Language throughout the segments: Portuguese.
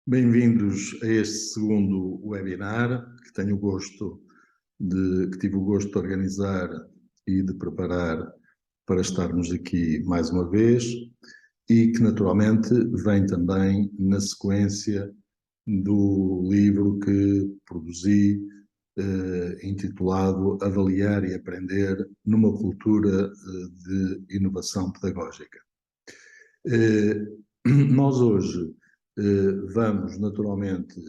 Bem-vindos a este segundo webinar que tive o gosto de organizar e de preparar para estarmos aqui mais uma vez e que naturalmente vem também na sequência do livro que produzi, intitulado Avaliar e Aprender numa Cultura de Inovação Pedagógica. Nós hoje vamos naturalmente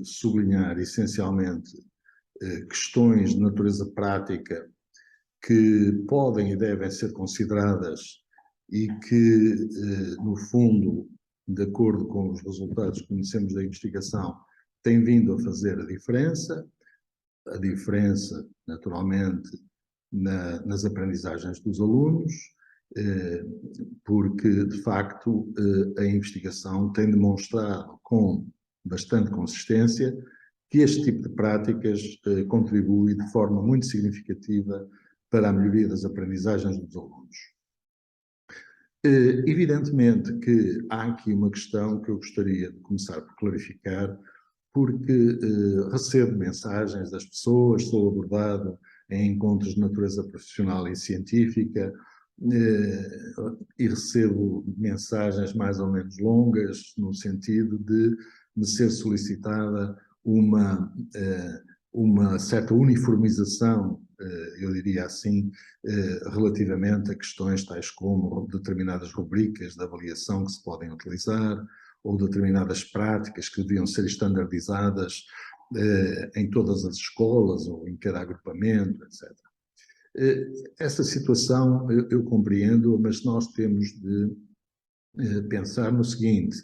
sublinhar essencialmente questões de natureza prática que podem e devem ser consideradas e que, no fundo, de acordo com os resultados que conhecemos da investigação, têm vindo a fazer a diferença, naturalmente, nas aprendizagens dos alunos, porque, de facto, a investigação tem demonstrado com bastante consistência que este tipo de práticas contribui de forma muito significativa para a melhoria das aprendizagens dos alunos. Evidentemente que há aqui uma questão que eu gostaria de começar por clarificar, porque recebo mensagens das pessoas, sou abordado em encontros de natureza profissional e científica, e recebo mensagens mais ou menos longas, no sentido de me ser solicitada uma certa uniformização, eu diria assim, relativamente a questões tais como determinadas rubricas de avaliação que se podem utilizar, ou determinadas práticas que deviam ser estandardizadas em todas as escolas ou em cada agrupamento, etc. Essa situação eu compreendo, mas nós temos de pensar no seguinte: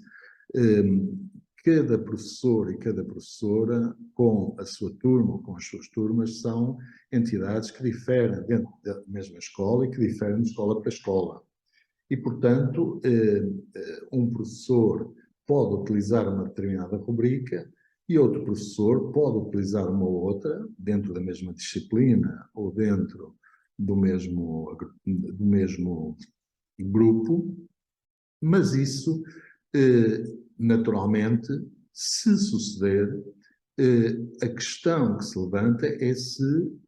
cada professor e cada professora, com a sua turma ou com as suas turmas, são entidades que diferem dentro da mesma escola e que diferem de escola para escola. E, portanto, um professor pode utilizar uma determinada rubrica e outro professor pode utilizar uma outra, dentro da mesma disciplina ou dentro do mesmo grupo, mas isso, naturalmente, se suceder, a questão que se levanta é se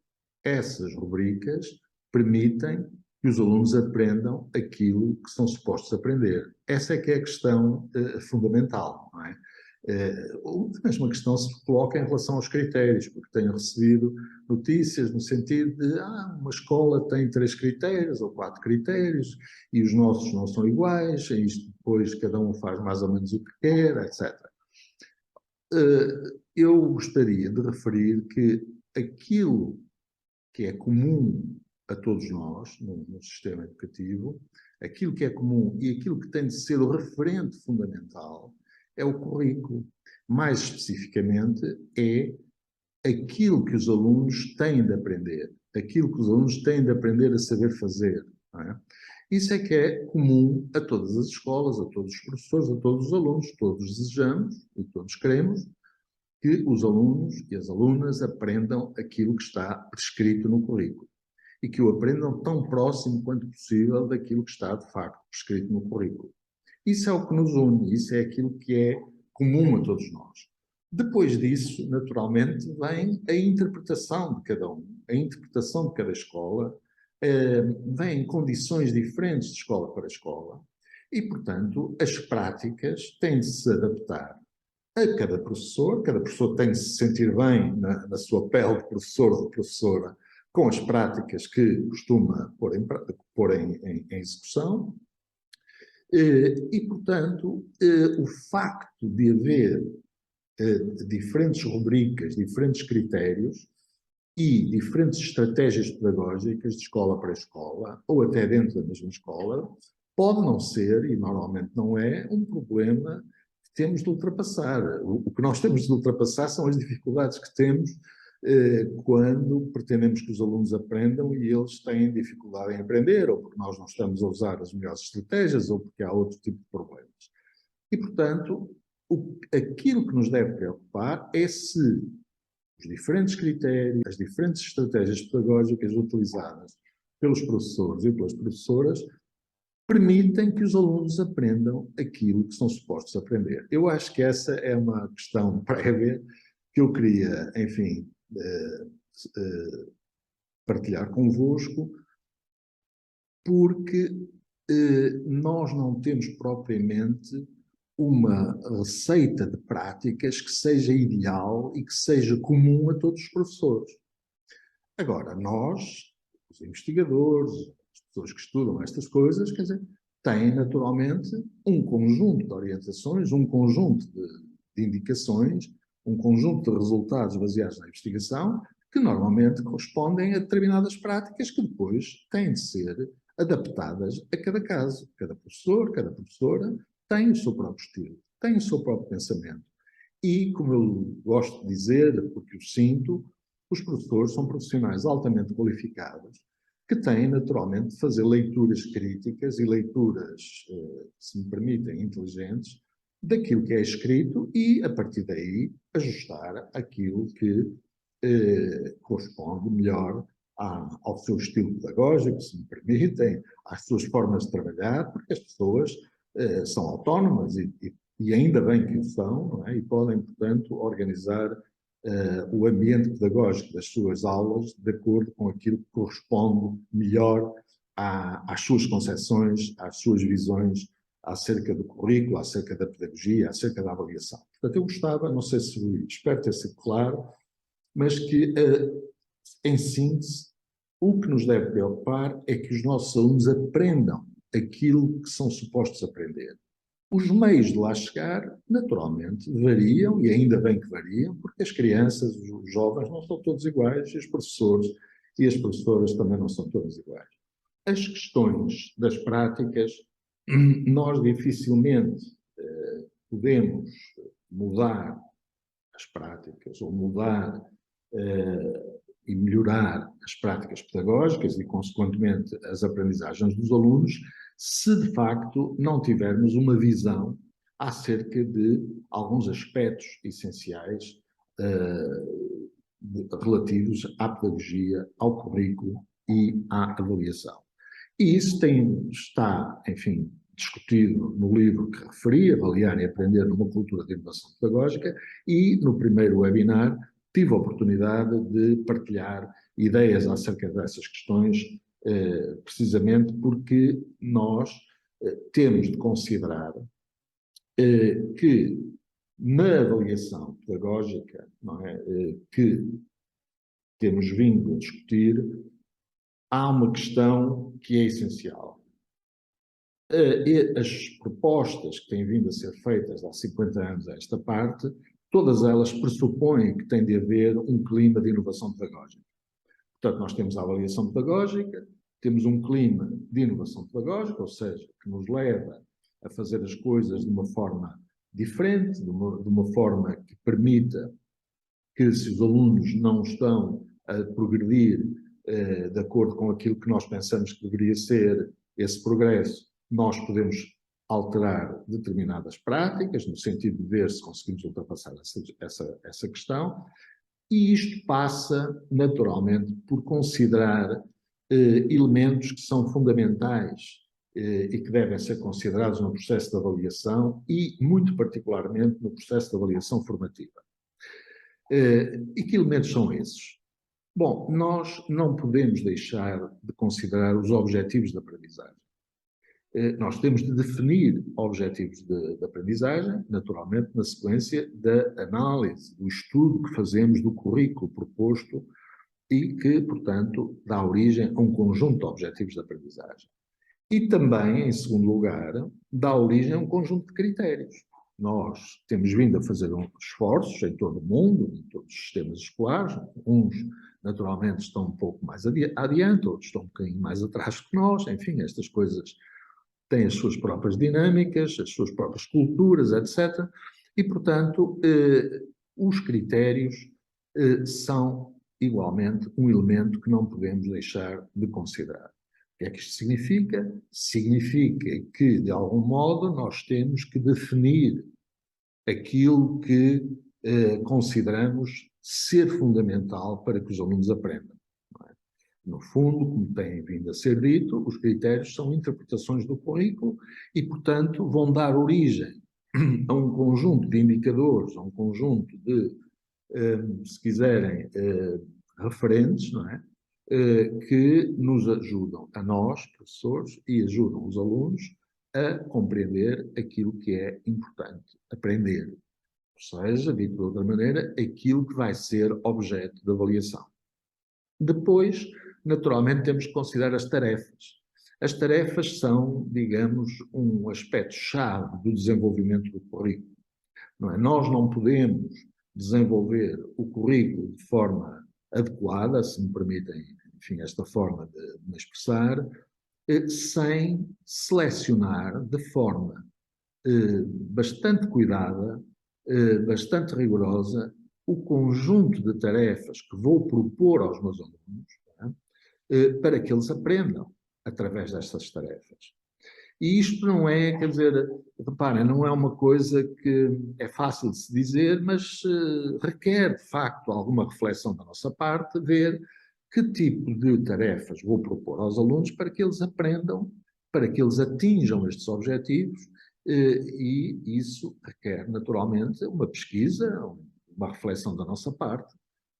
essas rubricas permitem que os alunos aprendam aquilo que são supostos aprender. Essa é que é a questão fundamental, não é? A mesma questão se coloca em relação aos critérios, porque tenho recebido notícias no sentido de uma escola tem 3 critérios ou 4 critérios e os nossos não são iguais, e isto depois cada um faz mais ou menos o que quer, etc. Eu gostaria de referir que aquilo que é comum a todos nós, no sistema educativo, aquilo que é comum e aquilo que tem de ser o referente fundamental é o currículo. Mais especificamente, é aquilo que os alunos têm de aprender, aquilo que os alunos têm de aprender a saber fazer. Não é? Isso é que é comum a todas as escolas, a todos os professores, a todos os alunos. Todos desejamos e todos queremos que os alunos e as alunas aprendam aquilo que está prescrito no currículo e que o aprendam tão próximo quanto possível daquilo que está, de facto, prescrito no currículo. Isso é o que nos une, isso é aquilo que é comum a todos nós. Depois disso, naturalmente, vem a interpretação de cada um, a interpretação de cada escola, vêm condições diferentes de escola para escola e, portanto, as práticas têm de se adaptar a cada professor tem de se sentir bem na sua pele de professor ou de professora com as práticas que costuma pôr em execução e, portanto, o facto de haver diferentes rubricas, diferentes critérios e diferentes estratégias pedagógicas de escola para escola, ou até dentro da mesma escola, pode não ser, e normalmente não é, um problema que temos de ultrapassar. O que nós temos de ultrapassar são as dificuldades que temos quando pretendemos que os alunos aprendam e eles têm dificuldade em aprender, ou porque nós não estamos a usar as melhores estratégias, ou porque há outro tipo de problemas. E, portanto, aquilo que nos deve preocupar é se os diferentes critérios, as diferentes estratégias pedagógicas utilizadas pelos professores e pelas professoras permitem que os alunos aprendam aquilo que são supostos aprender. Eu acho que essa é uma questão prévia que eu queria, enfim, partilhar convosco, porque nós não temos propriamente uma receita de práticas que seja ideal e que seja comum a todos os professores. Agora, nós, os investigadores, as pessoas que estudam estas coisas, quer dizer, têm naturalmente um conjunto de orientações, um conjunto de indicações, um conjunto de resultados baseados na investigação, que normalmente correspondem a determinadas práticas que depois têm de ser adaptadas a cada caso. Cada professor, cada professora tem o seu próprio estilo, tem o seu próprio pensamento. E, como eu gosto de dizer, porque eu sinto, os professores são profissionais altamente qualificados que têm, naturalmente, de fazer leituras críticas e leituras, se me permitem, inteligentes, daquilo que é escrito e, a partir daí, ajustar aquilo que corresponde melhor ao seu estilo pedagógico, se me permitem, às suas formas de trabalhar, porque as pessoas são autónomas e ainda bem que o são, não é? E podem, portanto, organizar o ambiente pedagógico das suas aulas de acordo com aquilo que corresponde melhor às suas concepções, às suas visões acerca do currículo, acerca da pedagogia, acerca da avaliação. Portanto, eu gostava, não sei se espero ter sido claro, mas que, em síntese, o que nos deve preocupar é que os nossos alunos aprendam aquilo que são supostos aprender. Os meios de lá chegar, naturalmente, variam, e ainda bem que variam, porque as crianças, os jovens, não são todos iguais, e os professores e as professoras também não são todos iguais. As questões das práticas, nós dificilmente podemos mudar as práticas, ou mudar e melhorar as práticas pedagógicas e, consequentemente, as aprendizagens dos alunos, se de facto não tivermos uma visão acerca de alguns aspectos essenciais relativos à pedagogia, ao currículo e à avaliação. E isso está, enfim, discutido no livro que referi, Avaliar e Aprender numa Cultura de Inovação Pedagógica, e no primeiro webinar tive a oportunidade de partilhar ideias acerca dessas questões, precisamente porque nós temos de considerar que na avaliação pedagógica, não é, que temos vindo a discutir, há uma questão que é essencial. As propostas que têm vindo a ser feitas há 50 anos a esta parte, todas elas pressupõem que tem de haver um clima de inovação pedagógica. Portanto, nós temos a avaliação pedagógica, temos um clima de inovação pedagógica, ou seja, que nos leva a fazer as coisas de uma forma diferente, de uma forma que permita que, se os alunos não estão a progredir de acordo com aquilo que nós pensamos que deveria ser esse progresso, nós podemos alterar determinadas práticas, no sentido de ver se conseguimos ultrapassar essa questão, e isto passa, naturalmente, por considerar elementos que são fundamentais e que devem ser considerados no processo de avaliação e, muito particularmente, no processo de avaliação formativa. E que elementos são esses? Bom, nós não podemos deixar de considerar os objetivos de aprendizagem. Nós temos de definir objetivos de aprendizagem, naturalmente, na sequência da análise, do estudo que fazemos do currículo proposto e que, portanto, dá origem a um conjunto de objetivos de aprendizagem. E também, em segundo lugar, dá origem a um conjunto de critérios. Nós temos vindo a fazer esforços em todo o mundo, em todos os sistemas escolares, uns naturalmente estão um pouco mais adiante, outros estão um bocadinho mais atrás que nós, enfim, estas coisas têm as suas próprias dinâmicas, as suas próprias culturas, etc. E, portanto, os critérios são igualmente um elemento que não podemos deixar de considerar. O que é que isto significa? Significa que, de algum modo, nós temos que definir aquilo que consideramos ser fundamental para que os alunos aprendam. Não é? No fundo, como tem vindo a ser dito, os critérios são interpretações do currículo e, portanto, vão dar origem a um conjunto de indicadores, a um conjunto de, se quiserem, referentes, não é? Que nos ajudam, a nós, professores, e ajudam os alunos a compreender aquilo que é importante aprender. Ou seja, dito de outra maneira, aquilo que vai ser objeto de avaliação. Depois, naturalmente, temos que considerar as tarefas. As tarefas são, digamos, um aspecto-chave do desenvolvimento do currículo. Não é? Nós não podemos desenvolver o currículo de forma adequada, se me permitem, enfim, esta forma de me expressar, sem selecionar de forma bastante cuidada, bastante rigorosa, o conjunto de tarefas que vou propor aos meus alunos, para que eles aprendam através destas tarefas. E isto não é, quer dizer, reparem, não é uma coisa que é fácil de se dizer, mas requer, de facto, alguma reflexão da nossa parte, ver que tipo de tarefas vou propor aos alunos para que eles aprendam, para que eles atinjam estes objetivos, e isso requer, naturalmente, uma pesquisa, uma reflexão da nossa parte,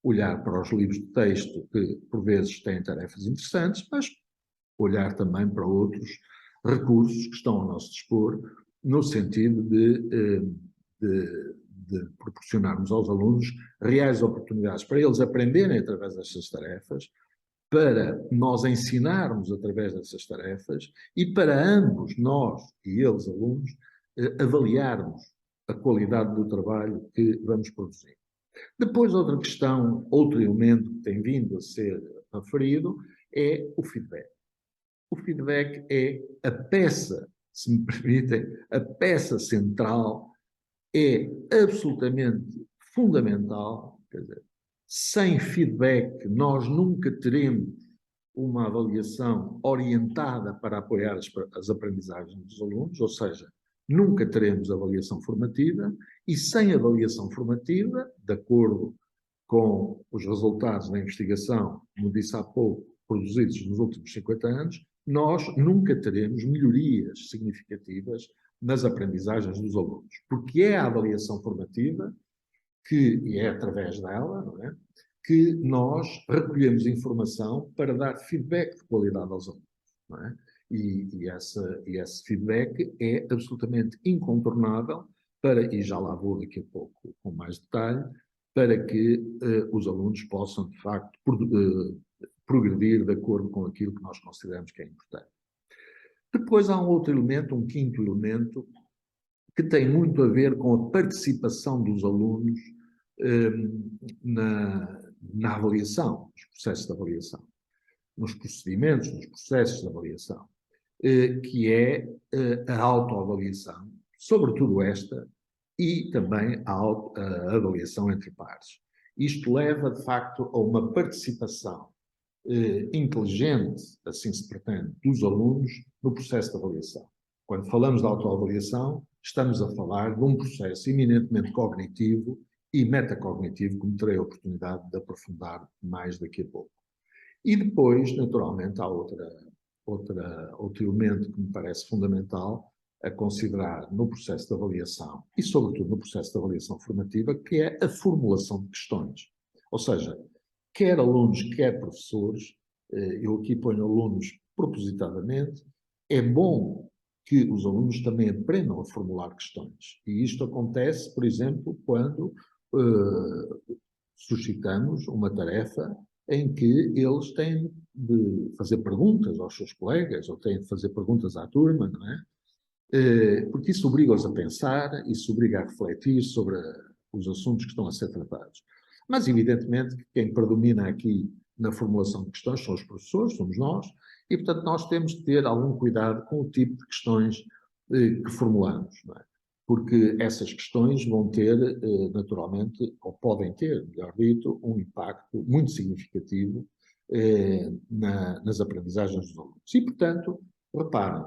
olhar para os livros de texto que, por vezes, têm tarefas interessantes, mas olhar também para outros recursos que estão ao nosso dispor, no sentido de proporcionarmos aos alunos reais oportunidades para eles aprenderem através destas tarefas, para nós ensinarmos através dessas tarefas e para ambos, nós e eles, alunos, avaliarmos a qualidade do trabalho que vamos produzir. Depois, outra questão, outro elemento que tem vindo a ser referido é o feedback. O feedback é a peça, se me permitem, a peça central, é absolutamente fundamental. Quer dizer, sem feedback nós nunca teremos uma avaliação orientada para apoiar as aprendizagens dos alunos, ou seja, nunca teremos avaliação formativa, e sem avaliação formativa, de acordo com os resultados da investigação, como disse há pouco, produzidos nos últimos 50 anos, nós nunca teremos melhorias significativas nas aprendizagens dos alunos. Porque é a avaliação formativa, e é através dela, não é, que nós recolhemos informação para dar feedback de qualidade aos alunos. Não é? E esse feedback é absolutamente incontornável para, e já lá vou daqui a pouco com mais detalhe, para que os alunos possam, de facto, progredir de acordo com aquilo que nós consideramos que é importante. Depois há um outro elemento, um quinto elemento, que tem muito a ver com a participação dos alunos na avaliação, nos processos de avaliação, nos procedimentos, nos processos de avaliação, que é a autoavaliação, sobretudo esta, e também a avaliação entre pares. Isto leva, de facto, a uma participação inteligente, assim se pretende, dos alunos no processo de avaliação. Quando falamos de autoavaliação, estamos a falar de um processo eminentemente cognitivo e metacognitivo, como terei a oportunidade de aprofundar mais daqui a pouco. E depois, naturalmente, há outro elemento que me parece fundamental a considerar no processo de avaliação e, sobretudo, no processo de avaliação formativa, que é a formulação de questões. Ou seja, quer alunos, quer professores, eu aqui ponho alunos propositadamente, é bom que os alunos também aprendam a formular questões. E isto acontece, por exemplo, quando suscitamos uma tarefa em que eles têm de fazer perguntas aos seus colegas, ou têm de fazer perguntas à turma, não é? Porque isso obriga-os a pensar, isso obriga a refletir sobre os assuntos que estão a ser tratados. Mas, evidentemente, que quem predomina aqui na formulação de questões são os professores, somos nós, e, portanto, nós temos de ter algum cuidado com o tipo de questões que formulamos, não é? Porque essas questões vão ter, naturalmente, ou podem ter, melhor dito, um impacto muito significativo nas aprendizagens dos alunos. E, portanto, reparem,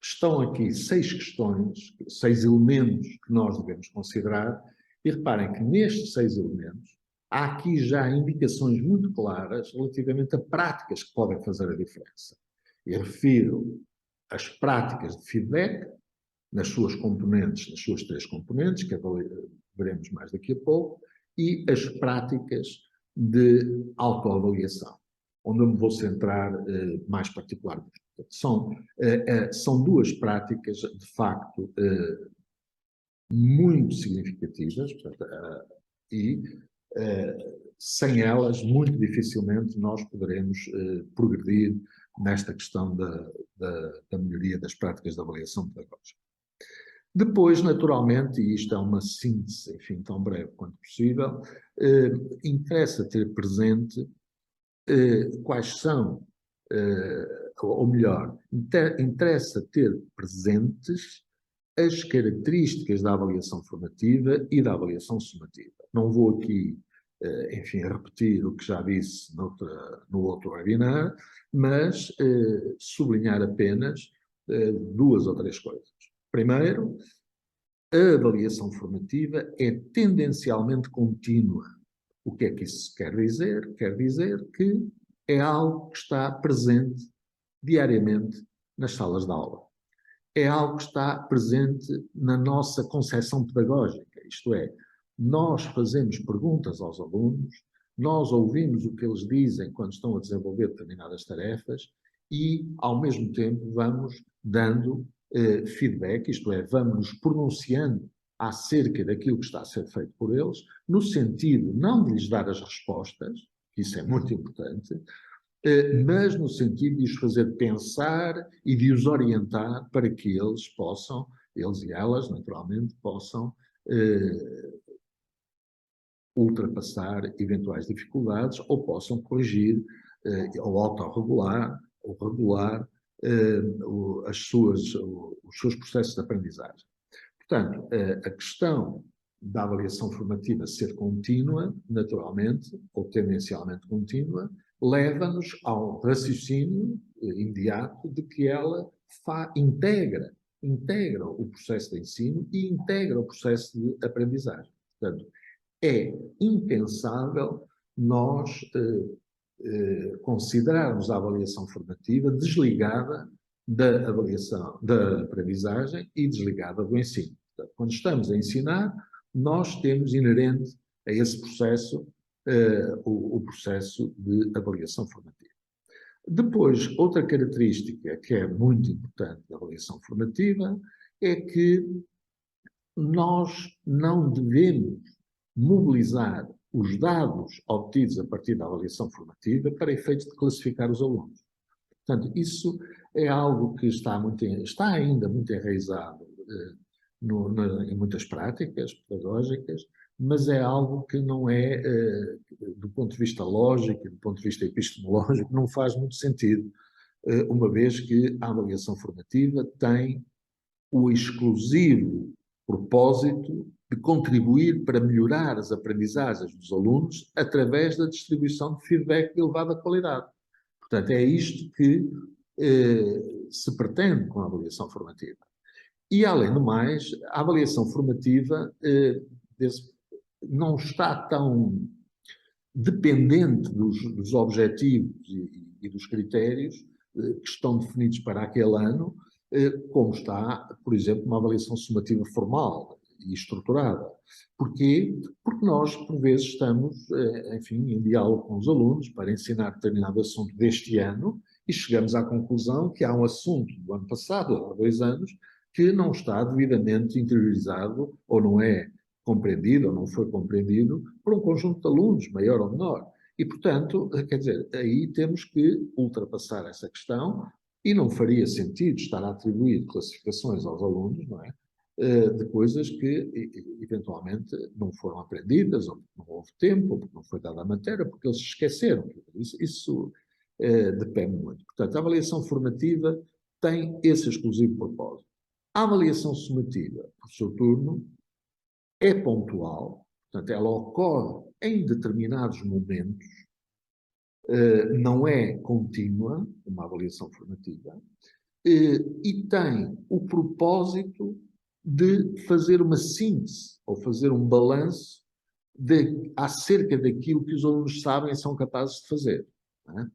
estão aqui 6 questões, 6 elementos que nós devemos considerar, e reparem que nestes 6 elementos, há aqui já indicações muito claras relativamente a práticas que podem fazer a diferença. Eu refiro às práticas de feedback, nas suas componentes, nas suas 3 componentes, que veremos mais daqui a pouco, e as práticas de autoavaliação, onde eu me vou centrar mais particularmente. São 2 práticas, de facto, muito significativas, portanto, e sem elas, muito dificilmente, nós poderemos progredir nesta questão da melhoria das práticas de avaliação pedagógica. Depois, naturalmente, e isto é uma síntese, enfim, tão breve quanto possível, interessa ter presente quais são, ou melhor, interessa ter presentes as características da avaliação formativa e da avaliação sumativa. Não vou aqui, enfim, repetir o que já disse no outro webinar, mas sublinhar apenas 2 ou 3 coisas. Primeiro, a avaliação formativa é tendencialmente contínua. O que é que isso quer dizer? Quer dizer que é algo que está presente diariamente nas salas de aula. É algo que está presente na nossa concepção pedagógica, isto é, nós fazemos perguntas aos alunos, nós ouvimos o que eles dizem quando estão a desenvolver determinadas tarefas e, ao mesmo tempo, vamos dando feedback, isto é, vamos nos pronunciando acerca daquilo que está a ser feito por eles, no sentido não de lhes dar as respostas, que isso é muito importante, mas no sentido de os fazer pensar e de os orientar para que eles possam, eles e elas, naturalmente, possam ultrapassar eventuais dificuldades ou possam corrigir ou autorregular ou regular os seus processos de aprendizagem. Portanto, a questão da avaliação formativa ser contínua, naturalmente, ou tendencialmente contínua, leva-nos ao raciocínio imediato de que ela integra o processo de ensino e integra o processo de aprendizagem. Portanto, é impensável nós considerarmos a avaliação formativa desligada da avaliação, da aprendizagem e desligada do ensino. Portanto, quando estamos a ensinar, nós temos inerente a esse processo o processo de avaliação formativa. Depois, outra característica que é muito importante da avaliação formativa é que nós não devemos mobilizar os dados obtidos a partir da avaliação formativa para efeitos de classificar os alunos. Portanto, isso é algo que está ainda muito enraizado em muitas práticas pedagógicas, mas é algo que não é, do ponto de vista lógico, do ponto de vista epistemológico, não faz muito sentido, uma vez que a avaliação formativa tem o exclusivo propósito de contribuir para melhorar as aprendizagens dos alunos através da distribuição de feedback de elevada qualidade. Portanto, é isto que se pretende com a avaliação formativa. E, além do mais, a avaliação formativa não está tão dependente dos objetivos e dos critérios que estão definidos para aquele ano, como está, por exemplo, uma avaliação sumativa formal e estruturada. Porquê? Porque nós, por vezes, estamos, enfim, em diálogo com os alunos para ensinar determinado assunto deste ano e chegamos à conclusão que há um assunto do ano passado, há 2 anos, que não está devidamente interiorizado ou não é compreendido ou não foi compreendido por um conjunto de alunos, maior ou menor. E, portanto, quer dizer, aí temos que ultrapassar essa questão e não faria sentido estar a atribuir classificações aos alunos, não é? De coisas que eventualmente não foram aprendidas, ou porque não houve tempo, ou porque não foi dada a matéria, porque eles se esqueceram. Isso depende muito. Portanto, a avaliação formativa tem esse exclusivo propósito. A avaliação sumativa, por seu turno, é pontual, portanto, ela ocorre em determinados momentos, não é contínua, uma avaliação formativa, e tem o propósito de fazer uma síntese, ou fazer um balanço acerca daquilo que os alunos sabem e são capazes de fazer. Não é?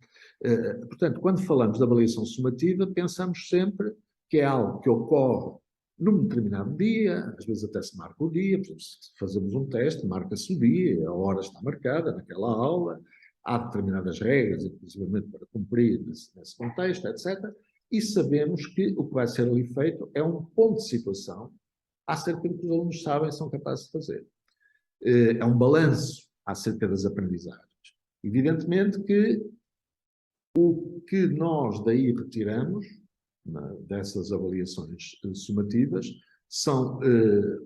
Portanto, quando falamos de avaliação sumativa, pensamos sempre que é algo que ocorre num determinado dia, às vezes até se marca o dia, por exemplo, se fazemos um teste, marca-se o dia, a hora está marcada naquela aula, há determinadas regras, inclusive para cumprir nesse contexto, etc. E sabemos que o que vai ser ali feito é um ponto de situação acerca do que os alunos sabem e são capazes de fazer. É um balanço acerca das aprendizagens. Evidentemente que o que nós daí retiramos, dessas avaliações sumativas, são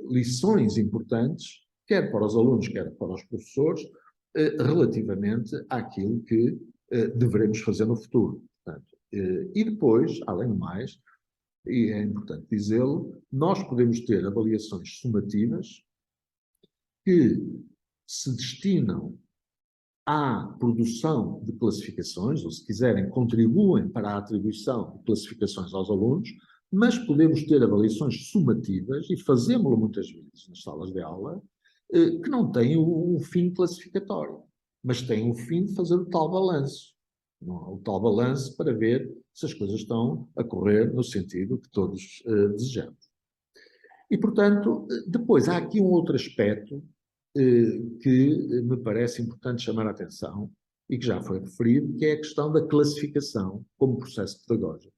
lições importantes, quer para os alunos, quer para os professores, relativamente àquilo que devemos fazer no futuro. Portanto, e depois, além do mais, e é importante dizê-lo, nós podemos ter avaliações sumativas que se destinam à produção de classificações, ou se quiserem, contribuem para a atribuição de classificações aos alunos, mas podemos ter avaliações sumativas, e fazemos-lo muitas vezes nas salas de aula, que não têm um fim classificatório, mas têm o fim de fazer o tal balanço. O tal balanço para ver se as coisas estão a correr no sentido que todos desejamos. E, portanto, depois há aqui um outro aspecto que me parece importante chamar a atenção e que já foi referido, que é a questão da classificação como processo pedagógico.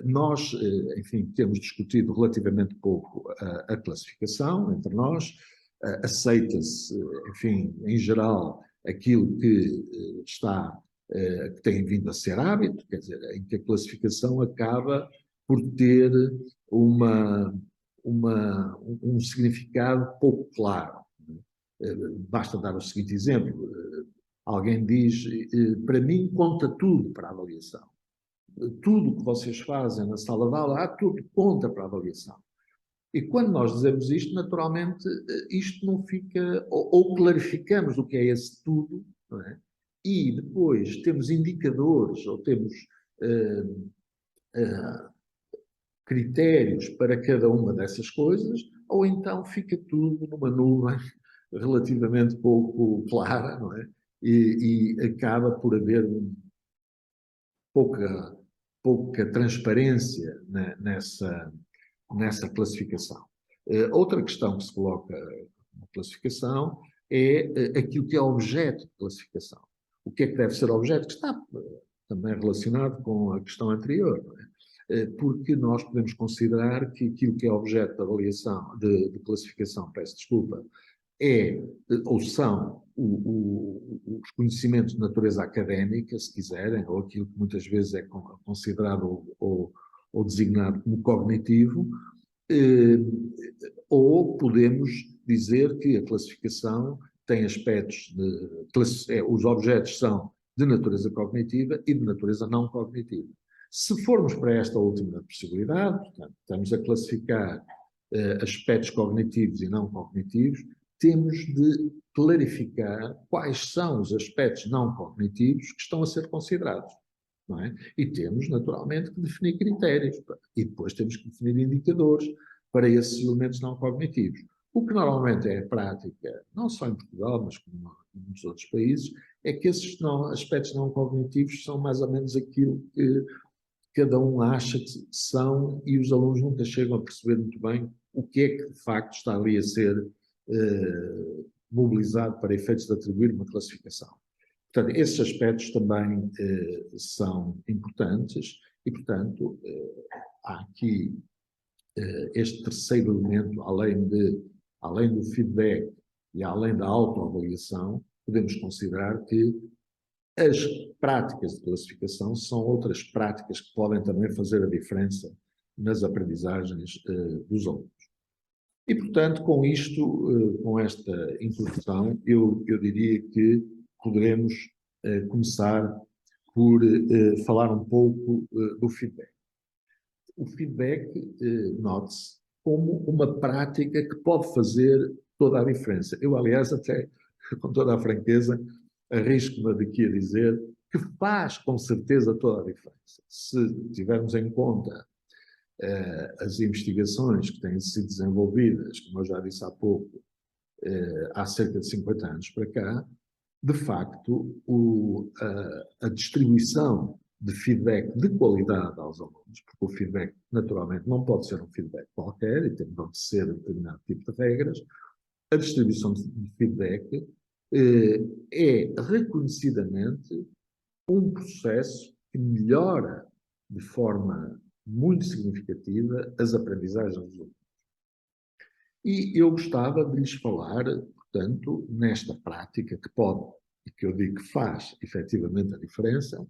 Nós, enfim, temos discutido relativamente pouco a classificação entre nós, aceita-se, enfim, em geral, aquilo que que tem vindo a ser hábito, quer dizer, em que a classificação acaba por ter um significado pouco claro. Basta dar o seguinte exemplo. Alguém diz, para mim conta tudo para a avaliação. Tudo o que vocês fazem na sala de aula, tudo conta para a avaliação. E quando nós dizemos isto, naturalmente, isto não fica, ou clarificamos o que é esse tudo, não é? E depois temos indicadores, ou temos critérios para cada uma dessas coisas, ou então fica tudo numa nuvem relativamente pouco clara, não é? E acaba por haver pouca transparência nessa classificação. Outra questão que se coloca na classificação é aquilo que é objeto de classificação. O que é que deve ser objeto? Que está também relacionado com a questão anterior, não é? Porque nós podemos considerar que aquilo que é objeto de avaliação, de classificação, peço desculpa, ou são os conhecimentos de natureza académica, se quiserem, ou aquilo que muitas vezes é considerado ou designado como cognitivo, ou podemos dizer que a classificação tem aspectos os objetos são de natureza cognitiva e de natureza não cognitiva. Se formos para esta última possibilidade, portanto, estamos a classificar aspectos cognitivos e não cognitivos, temos de clarificar quais são os aspectos não cognitivos que estão a ser considerados. Não é? E temos, naturalmente, que definir critérios. E depois temos que definir indicadores para esses elementos não cognitivos. O que normalmente é a prática, não só em Portugal, mas como em muitos outros países, é que esses aspectos não cognitivos são mais ou menos aquilo que cada um acha que são e os alunos nunca chegam a perceber muito bem o que é que de facto está ali a ser mobilizado para efeitos de atribuir uma classificação. Portanto, esses aspectos também são importantes e, portanto, há aqui este terceiro elemento, além do feedback e além da autoavaliação, podemos considerar que as práticas de classificação são outras práticas que podem também fazer a diferença nas aprendizagens dos alunos. E, portanto, com isto, com esta introdução, eu diria que poderemos começar por falar um pouco do feedback. O feedback, note-se, como uma prática que pode fazer toda a diferença. Eu, aliás, até, com toda a franqueza, arrisco-me daqui a dizer que faz com certeza toda a diferença. Se tivermos em conta as investigações que têm sido desenvolvidas, como eu já disse há pouco, há cerca de 50 anos para cá, de facto, a distribuição de feedback de qualidade aos alunos, porque o feedback, naturalmente, não pode ser um feedback qualquer e tem de obedecer a determinado tipo de regras, a distribuição de feedback é reconhecidamente um processo que melhora de forma muito significativa as aprendizagens dos alunos. E eu gostava de lhes falar, portanto, nesta prática que pode, e que eu digo que faz efetivamente a diferença,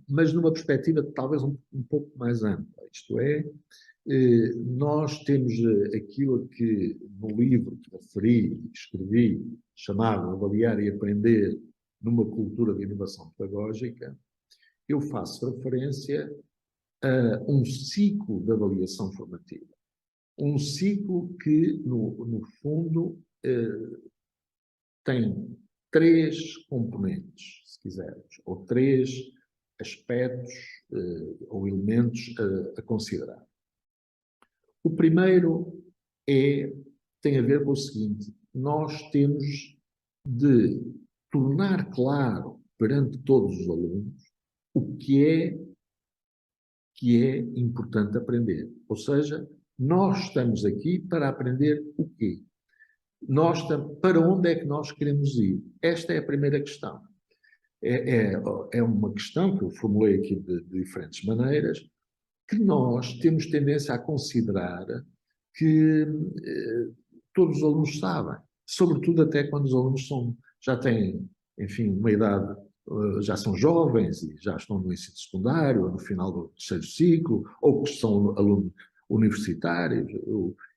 mas numa perspectiva talvez um pouco mais ampla. Isto é, nós temos aquilo que no livro que referi, que escrevi, chamado Avaliar e Aprender numa Cultura de Inovação Pedagógica, eu faço referência a um ciclo de avaliação formativa. Um ciclo que, no fundo, tem 3 componentes, se quisermos, ou 3 aspectos ou elementos a considerar. O primeiro tem a ver com o seguinte: nós temos de tornar claro perante todos os alunos o que é importante aprender. Ou seja, nós estamos aqui para aprender o quê? Para onde é que nós queremos ir? Esta é a primeira questão. É uma questão que eu formulei aqui de diferentes maneiras, que nós temos tendência a considerar que todos os alunos sabem, sobretudo até quando os alunos já têm, enfim, uma idade, já são jovens e já estão no ensino secundário, no final do 3º ciclo, ou que são alunos universitários.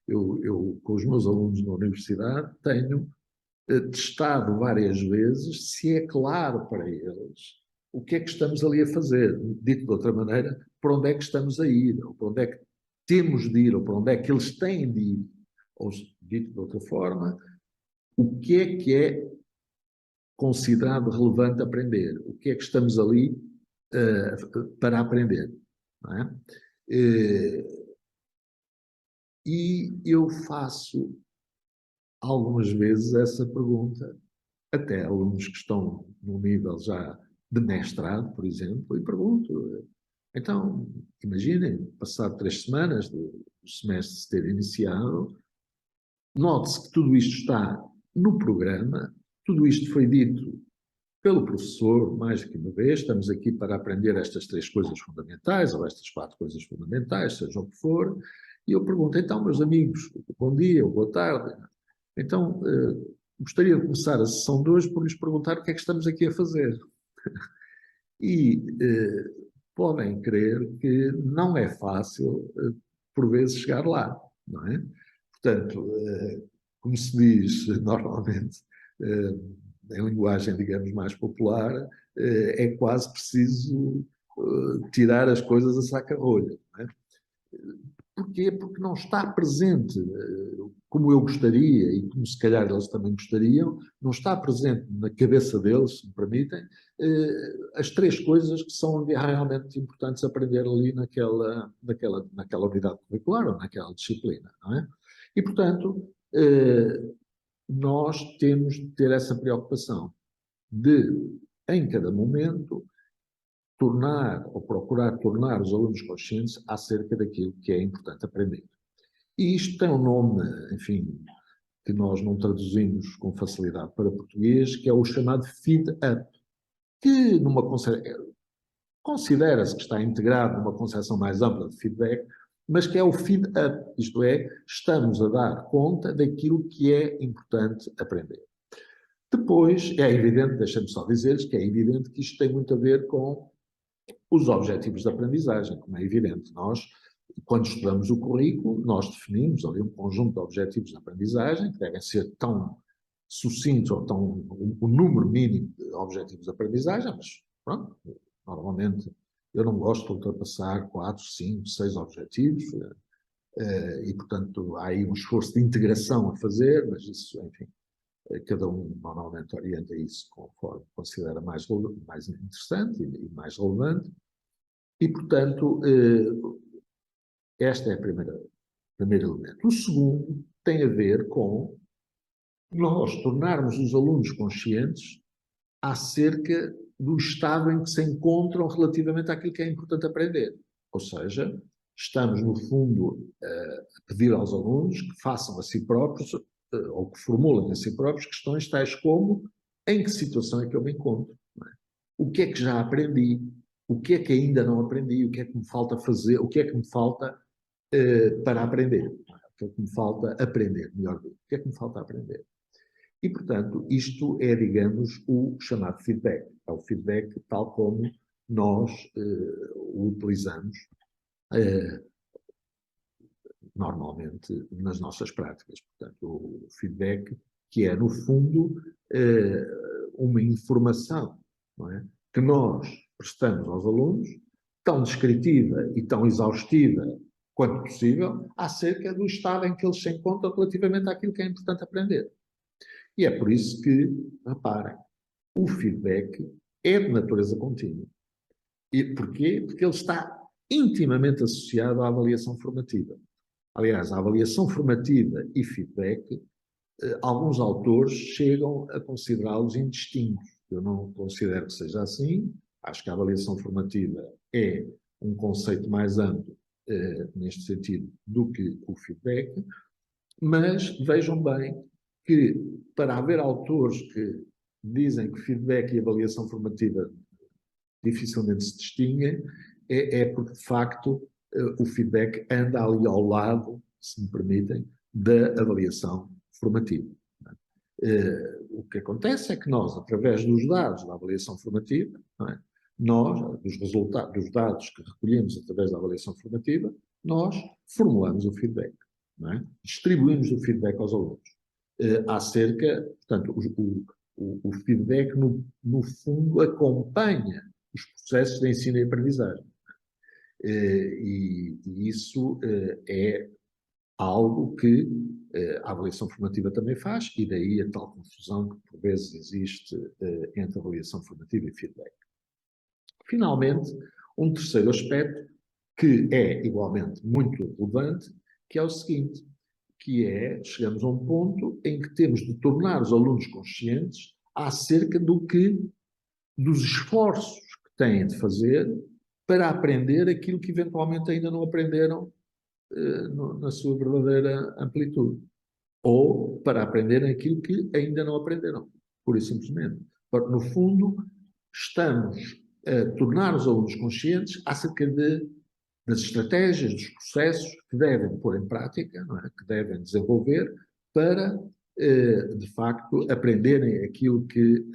Eu, com os meus alunos na universidade, tenho testado várias vezes se é claro para eles o que é que estamos ali a fazer. Dito de outra maneira, para onde é que estamos a ir, ou para onde é que temos de ir, ou para onde é que eles têm de ir. Ou, dito de outra forma, o que é considerado relevante aprender? O que é que estamos ali para aprender? Não é? E eu faço algumas vezes essa pergunta, até alunos que estão num nível já de mestrado, por exemplo, e pergunto, então, imaginem, passado 3 semanas do semestre se ter iniciado, note-se que tudo isto está no programa, tudo isto foi dito pelo professor mais do que uma vez, estamos aqui para aprender estas 3 coisas fundamentais, ou estas 4 coisas fundamentais, seja o que for, e eu pergunto, então, meus amigos, bom dia ou boa tarde. Então, gostaria de começar a sessão de hoje por lhes perguntar o que é que estamos aqui a fazer. E podem crer que não é fácil, por vezes, chegar lá, não é? Portanto, como se diz normalmente, em linguagem, digamos, mais popular, é quase preciso tirar as coisas a saca-rolha, não é? Porquê? Porque não está presente, como eu gostaria e como se calhar eles também gostariam, não está presente na cabeça deles, se me permitem, as 3 coisas que são realmente importantes aprender ali naquela unidade curricular ou naquela disciplina, não é? E, portanto, nós temos de ter essa preocupação de, em cada momento, tornar ou procurar tornar os alunos conscientes acerca daquilo que é importante aprender. E isto tem um nome, enfim, que nós não traduzimos com facilidade para português, que é o chamado feed-up, que considera-se que está integrado numa concepção mais ampla de feedback, mas que é o feed-up, isto é, estamos a dar conta daquilo que é importante aprender. Depois, é evidente, deixem-me só dizer-lhes que é evidente que isto tem muito a ver com os objetivos de aprendizagem, como é evidente. Nós, quando estudamos o currículo, nós definimos ali um conjunto de objetivos de aprendizagem que devem ser tão sucintos ou tão um número mínimo de objetivos de aprendizagem, mas pronto, normalmente eu não gosto de ultrapassar 4, 5, 6 objetivos e, portanto, há aí um esforço de integração a fazer, mas isso, enfim, cada um normalmente orienta isso conforme considera mais interessante e mais relevante. E, portanto, este é o primeiro elemento. O segundo tem a ver com nós tornarmos os alunos conscientes acerca do estado em que se encontram relativamente àquilo que é importante aprender. Ou seja, estamos, no fundo, a pedir aos alunos que façam a si próprios, ou que formulem a si próprios, questões tais como: em que situação é que eu me encontro? Não é? O que é que já aprendi? O que é que ainda não aprendi? O que é que me falta fazer? O que é que me falta para aprender? O que é que me falta aprender, melhor dito? O que é que me falta aprender? E, portanto, isto é, digamos, o chamado feedback. É o feedback tal como nós o utilizamos normalmente nas nossas práticas. Portanto, o feedback que é, no fundo, uma informação, não é? Que nós prestamos aos alunos, tão descritiva e tão exaustiva quanto possível, acerca do estado em que eles se encontram relativamente àquilo que é importante aprender. E é por isso que, reparem, o feedback é de natureza contínua. E porquê? Porque ele está intimamente associado à avaliação formativa. Aliás, a avaliação formativa e feedback, alguns autores chegam a considerá-los indistintos. Eu não considero que seja assim. Acho que a avaliação formativa é um conceito mais amplo neste sentido do que o feedback, mas vejam bem que, para haver autores que dizem que feedback e avaliação formativa dificilmente se distinguem, é porque, de facto, o feedback anda ali ao lado, se me permitem, da avaliação formativa. O que acontece é que nós, através dos dados da avaliação formativa, nós, dos resultados, dos dados que recolhemos através da avaliação formativa, nós formulamos o feedback. Distribuímos o feedback aos alunos. Acerca, portanto, o feedback, no fundo, acompanha os processos de ensino e aprendizagem. E isso é algo que a avaliação formativa também faz, e daí a tal confusão que, por vezes, existe entre avaliação formativa e feedback. Finalmente, um terceiro aspecto que é igualmente muito relevante, que é o seguinte, que é, chegamos a um ponto em que temos de tornar os alunos conscientes acerca dos esforços que têm de fazer para aprender aquilo que eventualmente ainda não aprenderam na sua verdadeira amplitude. Ou para aprenderem aquilo que ainda não aprenderam, pura e simplesmente. Porque, no fundo, estamos a tornar os alunos conscientes acerca das estratégias, dos processos que devem pôr em prática, não é? Que devem desenvolver para, de facto, aprenderem aquilo que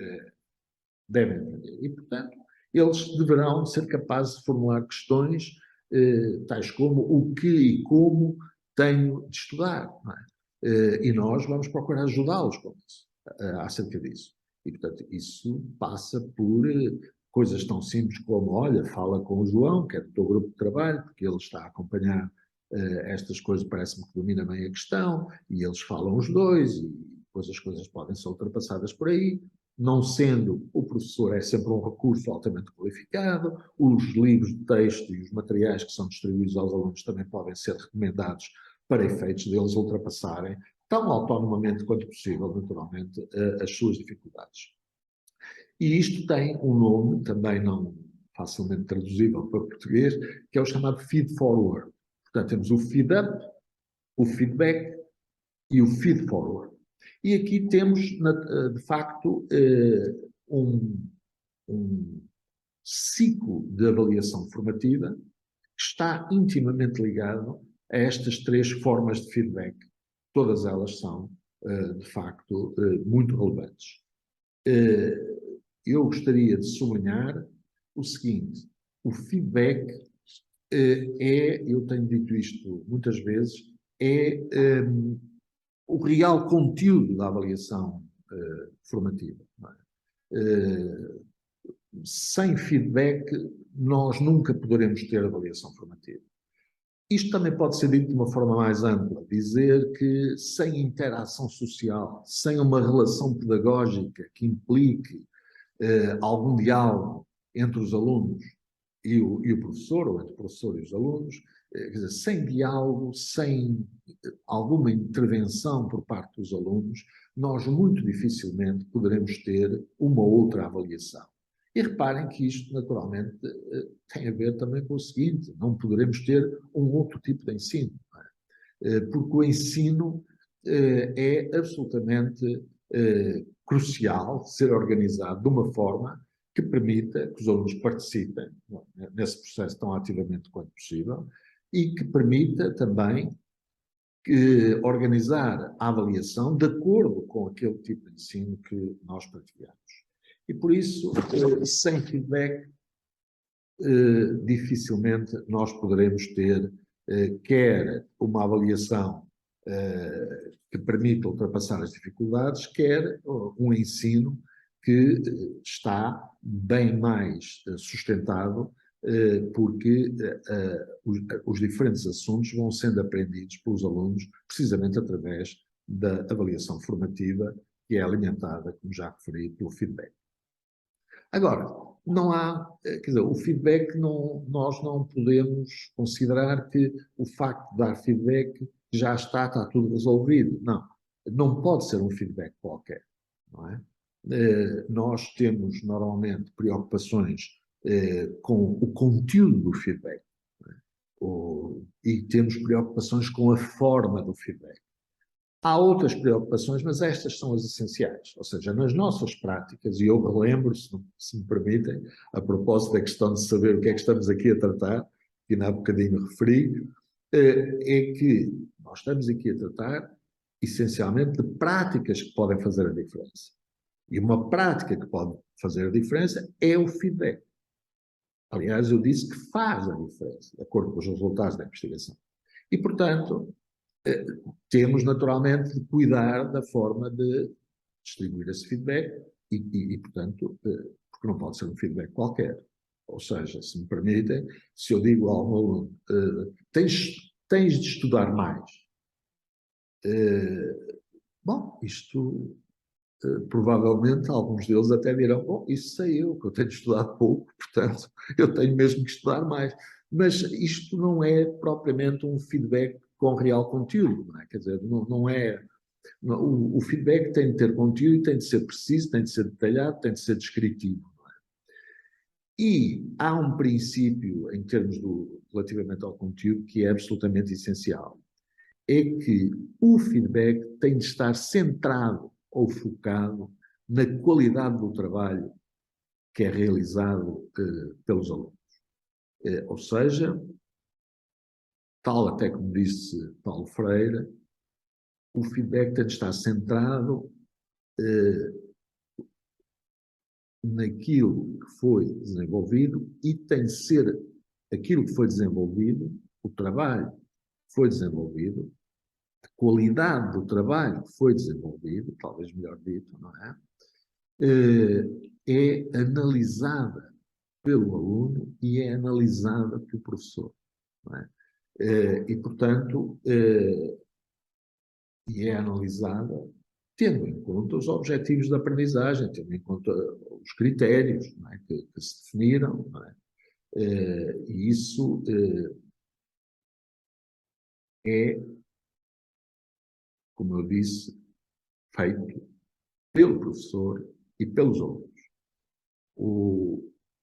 devem aprender. E, portanto, eles deverão ser capazes de formular questões tais como o que e como tenho de estudar, não é? E nós vamos procurar ajudá-los com isso, acerca disso. E, portanto, isso passa por coisas tão simples como: olha, fala com o João, que é do teu grupo de trabalho, porque ele está a acompanhar estas coisas, parece-me que domina bem a questão, e eles falam os dois, e depois as coisas podem ser ultrapassadas por aí. Não sendo, o professor é sempre um recurso altamente qualificado, os livros de texto e os materiais que são distribuídos aos alunos também podem ser recomendados para efeitos deles ultrapassarem, tão autonomamente quanto possível, naturalmente, as suas dificuldades. E isto tem um nome, também não facilmente traduzível para português, que é o chamado feed-forward. Portanto, temos o feed-up, o feedback e o feed-forward. E aqui temos, de facto, um ciclo de avaliação formativa que está intimamente ligado a estas três formas de feedback. Todas elas são, de facto, muito relevantes. Eu gostaria de sublinhar o seguinte: o feedback eu tenho dito isto muitas vezes, o real conteúdo da avaliação formativa. Não é? Sem feedback, nós nunca poderemos ter avaliação formativa. Isto também pode ser dito de uma forma mais ampla, dizer que sem interação social, sem uma relação pedagógica que implique algum diálogo entre os alunos e o professor, ou entre o professor e os alunos, quer dizer, sem diálogo, sem alguma intervenção por parte dos alunos, nós muito dificilmente poderemos ter uma outra avaliação. E reparem que isto, naturalmente, tem a ver também com o seguinte: não poderemos ter um outro tipo de ensino, porque o ensino é absolutamente crucial ser organizado de uma forma que permita que os alunos participem nesse processo tão ativamente quanto possível e que permita também organizar a avaliação de acordo com aquele tipo de ensino que nós praticamos. E por isso, sem feedback, dificilmente nós poderemos ter quer uma avaliação que permita ultrapassar as dificuldades, quer um ensino que está bem mais sustentado, porque os diferentes assuntos vão sendo aprendidos pelos alunos precisamente através da avaliação formativa, que é alimentada, como já referi, pelo feedback. Agora, não há, quer dizer, o feedback, nós não podemos considerar que o facto de dar feedback já está tudo resolvido. Não, não pode ser um feedback qualquer, não é? Nós temos normalmente preocupações com o conteúdo do feedback, e temos preocupações com a forma do feedback. Há outras preocupações, mas estas são as essenciais. Ou seja, nas nossas práticas, e eu relembro, se me permitem, a propósito da questão de saber o que é que estamos aqui a tratar, que ainda há bocadinho referi, é que nós estamos aqui a tratar, essencialmente, de práticas que podem fazer a diferença. E uma prática que pode fazer a diferença é o feedback. Aliás, eu disse que faz a diferença, de acordo com os resultados da investigação. E, portanto, temos naturalmente de cuidar da forma de distribuir esse feedback e portanto, porque não pode ser um feedback qualquer. Ou seja, se me permitem, se eu digo ao meu aluno, tens de estudar mais. Bom, isto provavelmente alguns deles até dirão, bom, isso sei eu, que eu tenho estudado pouco, portanto, eu tenho mesmo que estudar mais. Mas isto não é propriamente um feedback com real conteúdo, não é? Quer dizer, não é... O feedback tem de ter conteúdo, tem de ser preciso, tem de ser detalhado, tem de ser descritivo. Não é? E há um princípio, em termos relativamente ao conteúdo, que é absolutamente essencial. É que o feedback tem de estar centrado ou focado na qualidade do trabalho que é realizado pelos alunos. Ou seja, tal até como disse Paulo Freire, o feedback tem de estar centrado naquilo que foi desenvolvido e tem de ser aquilo que foi desenvolvido, o trabalho que foi desenvolvido, a qualidade do trabalho que foi desenvolvido, talvez melhor dito, não é? É analisada pelo aluno e é analisada pelo professor. Não é? E, portanto, e é analisada tendo em conta os objetivos da aprendizagem, tendo em conta os critérios, não é? que se definiram, não é? E isso é, como eu disse, feito pelo professor e pelos alunos.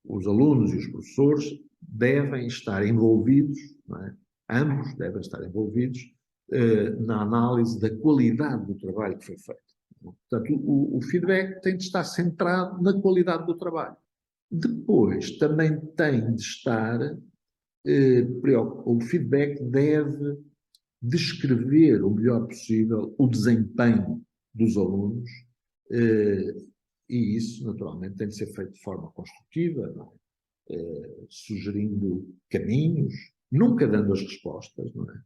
Os alunos e os professores devem estar envolvidos, não é? Ambos devem estar envolvidos na análise da qualidade do trabalho que foi feito. Portanto, o feedback tem de estar centrado na qualidade do trabalho. Depois, também tem de estar, o feedback deve descrever o melhor possível o desempenho dos alunos, e isso, naturalmente, tem de ser feito de forma construtiva, não é? Sugerindo caminhos, nunca dando as respostas, não é?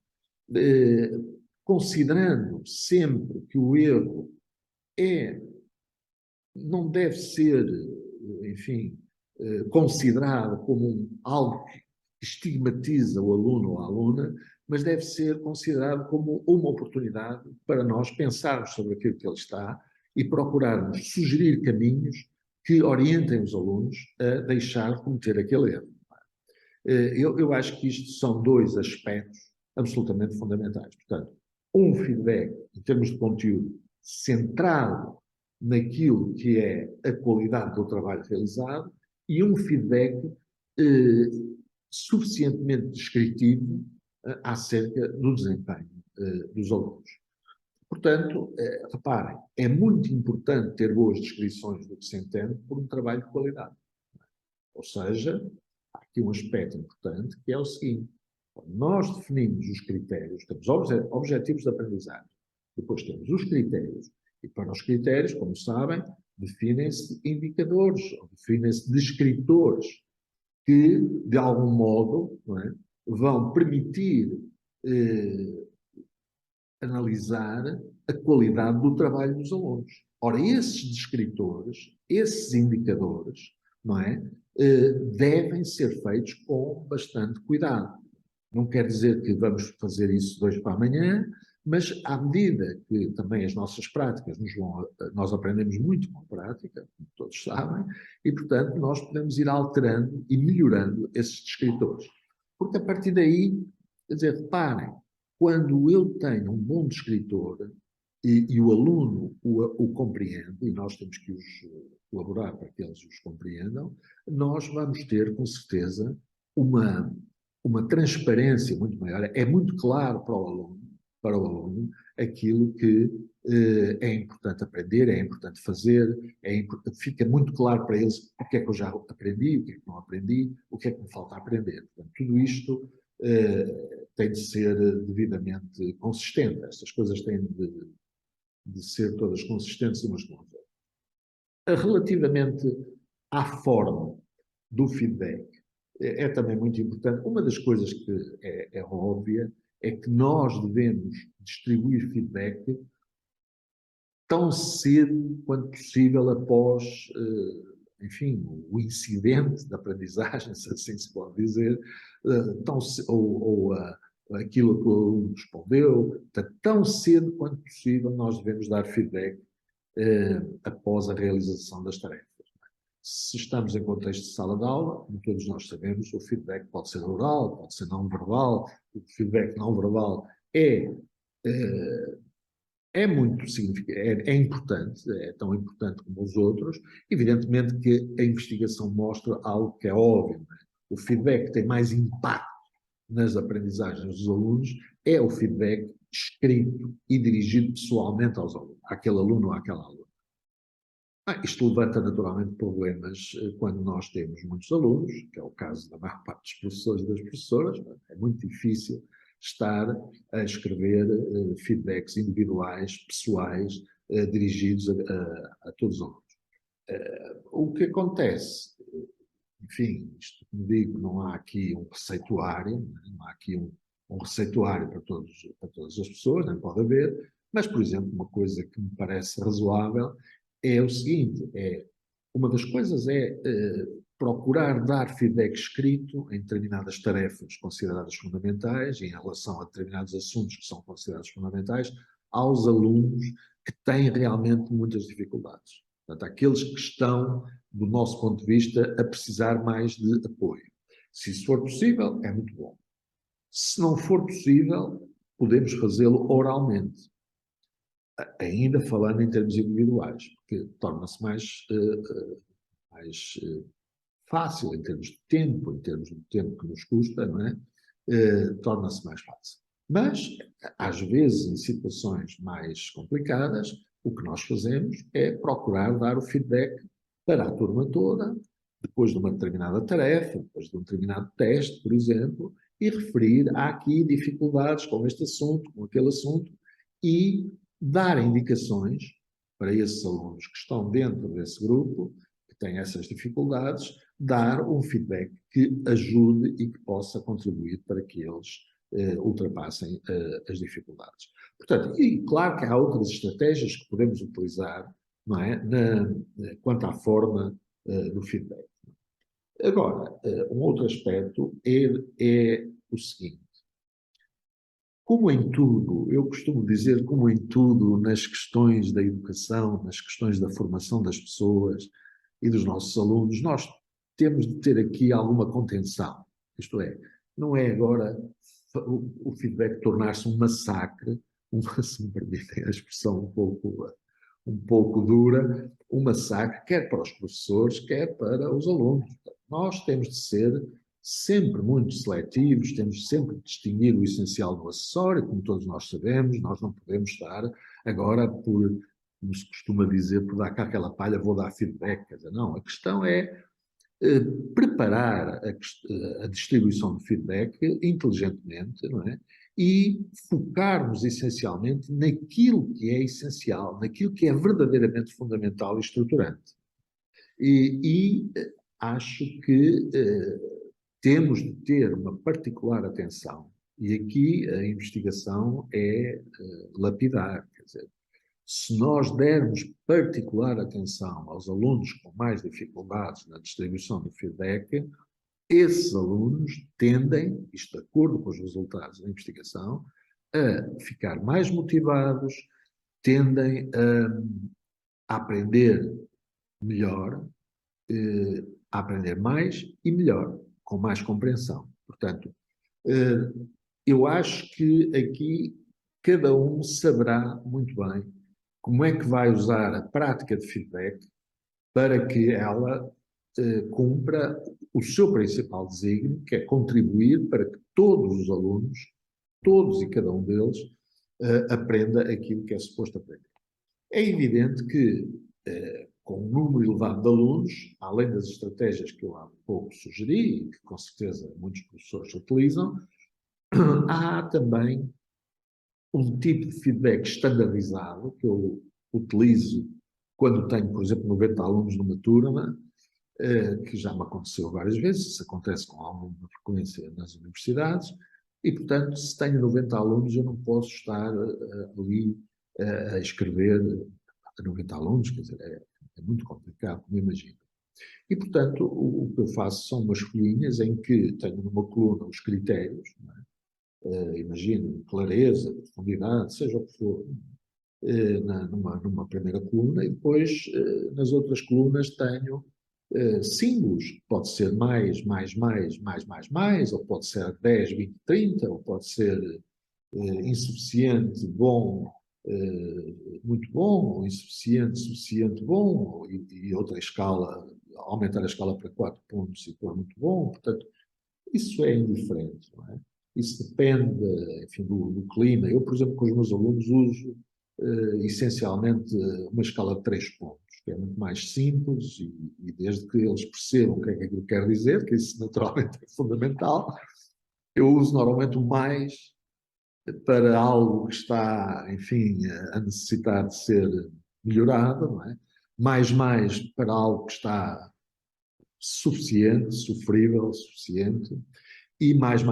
Considerando sempre que o erro não deve ser, enfim, considerado como algo que estigmatiza o aluno ou a aluna, mas deve ser considerado como uma oportunidade para nós pensarmos sobre aquilo que ele está e procurarmos sugerir caminhos que orientem os alunos a deixar de cometer aquele erro. Eu acho que isto são dois aspectos absolutamente fundamentais. Portanto, um feedback, em termos de conteúdo, centrado naquilo que é a qualidade do trabalho realizado, e um feedback eh, suficientemente descritivo acerca do desempenho dos alunos. Portanto, reparem, é muito importante ter boas descrições do que se entende por um trabalho de qualidade. Ou seja, há aqui um aspecto importante que é o seguinte: nós definimos os critérios, temos objetivos de aprendizagem, depois temos os critérios, e para os critérios, como sabem, definem-se indicadores, ou definem-se descritores que, de algum modo, não é, vão permitir analisar a qualidade do trabalho dos alunos. Ora, esses descritores, esses indicadores, não é, devem ser feitos com bastante cuidado. Não quer dizer que vamos fazer isso de hoje para amanhã, mas à medida que também as nossas práticas nós aprendemos muito com a prática, como todos sabem, e portanto nós podemos ir alterando e melhorando esses descritores. Porque a partir daí, quer dizer, reparem, quando eu tenho um bom descritor e o aluno o compreende, e nós temos que os colaborar para que eles os compreendam, nós vamos ter, com certeza, uma transparência muito maior. É muito claro para o aluno aquilo que é importante aprender, é importante fazer, fica muito claro para eles o que é que eu já aprendi, o que é que não aprendi, o que é que me falta aprender. Portanto, tudo isto tem de ser devidamente consistente. Estas coisas têm de ser todas consistentes umas com as outras. Relativamente à forma do feedback, é também muito importante. Uma das coisas que é óbvia é que nós devemos distribuir feedback tão cedo quanto possível após, enfim, o incidente da aprendizagem, se assim se pode dizer, ou aquilo que o aluno respondeu, tão cedo quanto possível nós devemos dar feedback após a realização das tarefas. Se estamos em contexto de sala de aula, como todos nós sabemos, o feedback pode ser oral, pode ser não verbal. O feedback não verbal é muito significativo, é importante, é tão importante como os outros. Evidentemente que a investigação mostra algo que é óbvio. Né? O feedback que tem mais impacto nas aprendizagens dos alunos é o feedback escrito e dirigido pessoalmente aos alunos, àquele aluno ou àquela aluna. Isto levanta naturalmente problemas quando nós temos muitos alunos, que é o caso da maior parte dos professores e das professoras. É muito difícil estar a escrever feedbacks individuais, pessoais, dirigidos a todos os alunos. O que acontece, enfim, isto como digo, não há aqui um receituário, não há aqui um receituário para todas as pessoas, nem pode haver, mas, por exemplo, uma coisa que me parece razoável é o seguinte: uma das coisas é procurar dar feedback escrito em determinadas tarefas consideradas fundamentais e em relação a determinados assuntos que são considerados fundamentais aos alunos que têm realmente muitas dificuldades. Portanto, aqueles que estão, do nosso ponto de vista, a precisar mais de apoio. Se isso for possível, é muito bom. Se não for possível, podemos fazê-lo oralmente. Ainda falando em termos individuais, porque torna-se mais fácil em termos de tempo, em termos do tempo que nos custa, não é? Torna-se mais fácil. Mas, às vezes, em situações mais complicadas, o que nós fazemos é procurar dar o feedback para a turma toda, depois de uma determinada tarefa, depois de um determinado teste, por exemplo, e referir: há aqui dificuldades com este assunto, com aquele assunto, e dar indicações para esses alunos que estão dentro desse grupo, que têm essas dificuldades, dar um feedback que ajude e que possa contribuir para que eles ultrapassem as dificuldades. Portanto, e claro que há outras estratégias que podemos utilizar, não é, quanto à forma do feedback. Agora, um outro aspecto é o seguinte: como em tudo, eu costumo dizer, como em tudo, nas questões da educação, nas questões da formação das pessoas e dos nossos alunos, nós temos de ter aqui alguma contenção. Isto é, não é agora o feedback tornar-se um massacre, se me permitem a expressão um pouco dura, um massacre, quer para os professores, quer para os alunos. Nós temos de ser sempre muito seletivos, temos sempre de distinguir o essencial do acessório, como todos nós sabemos, nós não podemos estar agora por, como se costuma dizer, por dar cá aquela palha, vou dar feedback. Quer dizer, não, a questão é preparar a distribuição de feedback inteligentemente, não é? E focarmos essencialmente naquilo que é essencial, naquilo que é verdadeiramente fundamental e estruturante. E acho que temos de ter uma particular atenção, e aqui a investigação é lapidar, quer dizer, se nós dermos particular atenção aos alunos com mais dificuldades na distribuição do feedback, esses alunos tendem, isto de acordo com os resultados da investigação, a ficar mais motivados, tendem a aprender melhor, a aprender mais e melhor, com mais compreensão. Portanto, eu acho que aqui cada um saberá muito bem como é que vai usar a prática de feedback para que ela cumpra o seu principal desígnio, que é contribuir para que todos os alunos, todos e cada um deles, aprenda aquilo que é suposto aprender. É evidente que, com um número elevado de alunos, além das estratégias que eu há pouco sugeri, e que com certeza muitos professores utilizam, há também um tipo de feedback standardizado que eu utilizo quando tenho, por exemplo, 90 alunos numa turma, que já me aconteceu várias vezes, isso acontece com alguma frequência nas universidades, e, portanto, se tenho 90 alunos, eu não posso estar ali a escrever a 90 alunos, quer dizer, é muito complicado, como imagino. E, portanto, o que eu faço são umas folhinhas em que tenho numa coluna os critérios, não é? Imagino, clareza, profundidade, seja o que for, numa primeira coluna, e depois nas outras colunas tenho símbolos, pode ser mais, ou pode ser 10, 20, 30, ou pode ser insuficiente, bom, muito bom, ou insuficiente, suficiente, bom, e outra escala, aumentar a escala para 4 pontos e pôr muito bom, portanto, isso é indiferente, não é? Isso depende, enfim, do clima. Eu, por exemplo, com os meus alunos uso essencialmente uma escala de 3 pontos, que é muito mais simples e desde que eles percebam o que é que aquilo quer dizer, que isso naturalmente é fundamental, eu uso normalmente o mais para algo que está, enfim, a necessitar de ser melhorado, não é? Mais para algo que está suficiente, sofrível, suficiente, e mais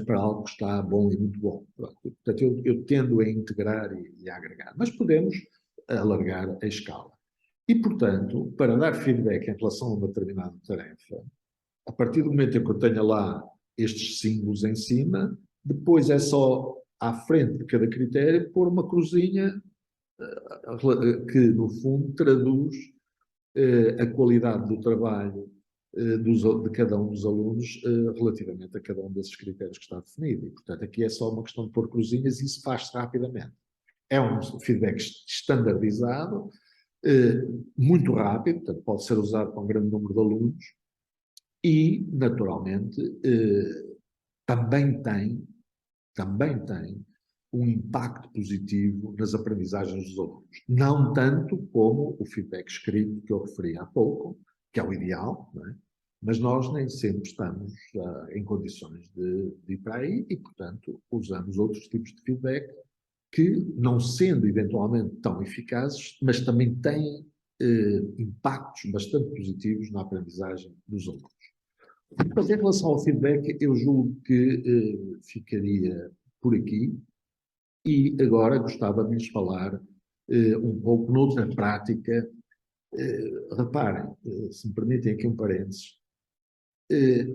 para algo que está bom e muito bom. Portanto, eu tendo a integrar e a agregar, mas podemos alargar a escala. E, portanto, para dar feedback em relação a uma determinada tarefa, a partir do momento em que eu tenha lá estes símbolos em cima, depois é só à frente de cada critério pôr uma cruzinha que, no fundo, traduz a qualidade do trabalho de cada um dos alunos relativamente a cada um desses critérios que está definido. E, portanto, aqui é só uma questão de pôr cruzinhas e isso faz-se rapidamente. É um feedback standardizado, muito rápido, portanto, pode ser usado para um grande número de alunos e, naturalmente, também tem um impacto positivo nas aprendizagens dos alunos. Não tanto como o feedback escrito que eu referi há pouco, que é o ideal, não é? Mas nós nem sempre estamos em condições de ir para aí e, portanto, usamos outros tipos de feedback que, não sendo eventualmente tão eficazes, mas também têm impactos bastante positivos na aprendizagem dos alunos. Mas em relação ao feedback, eu julgo que ficaria por aqui e agora gostava de lhes falar um pouco noutra prática. Reparem, se me permitem aqui um parênteses,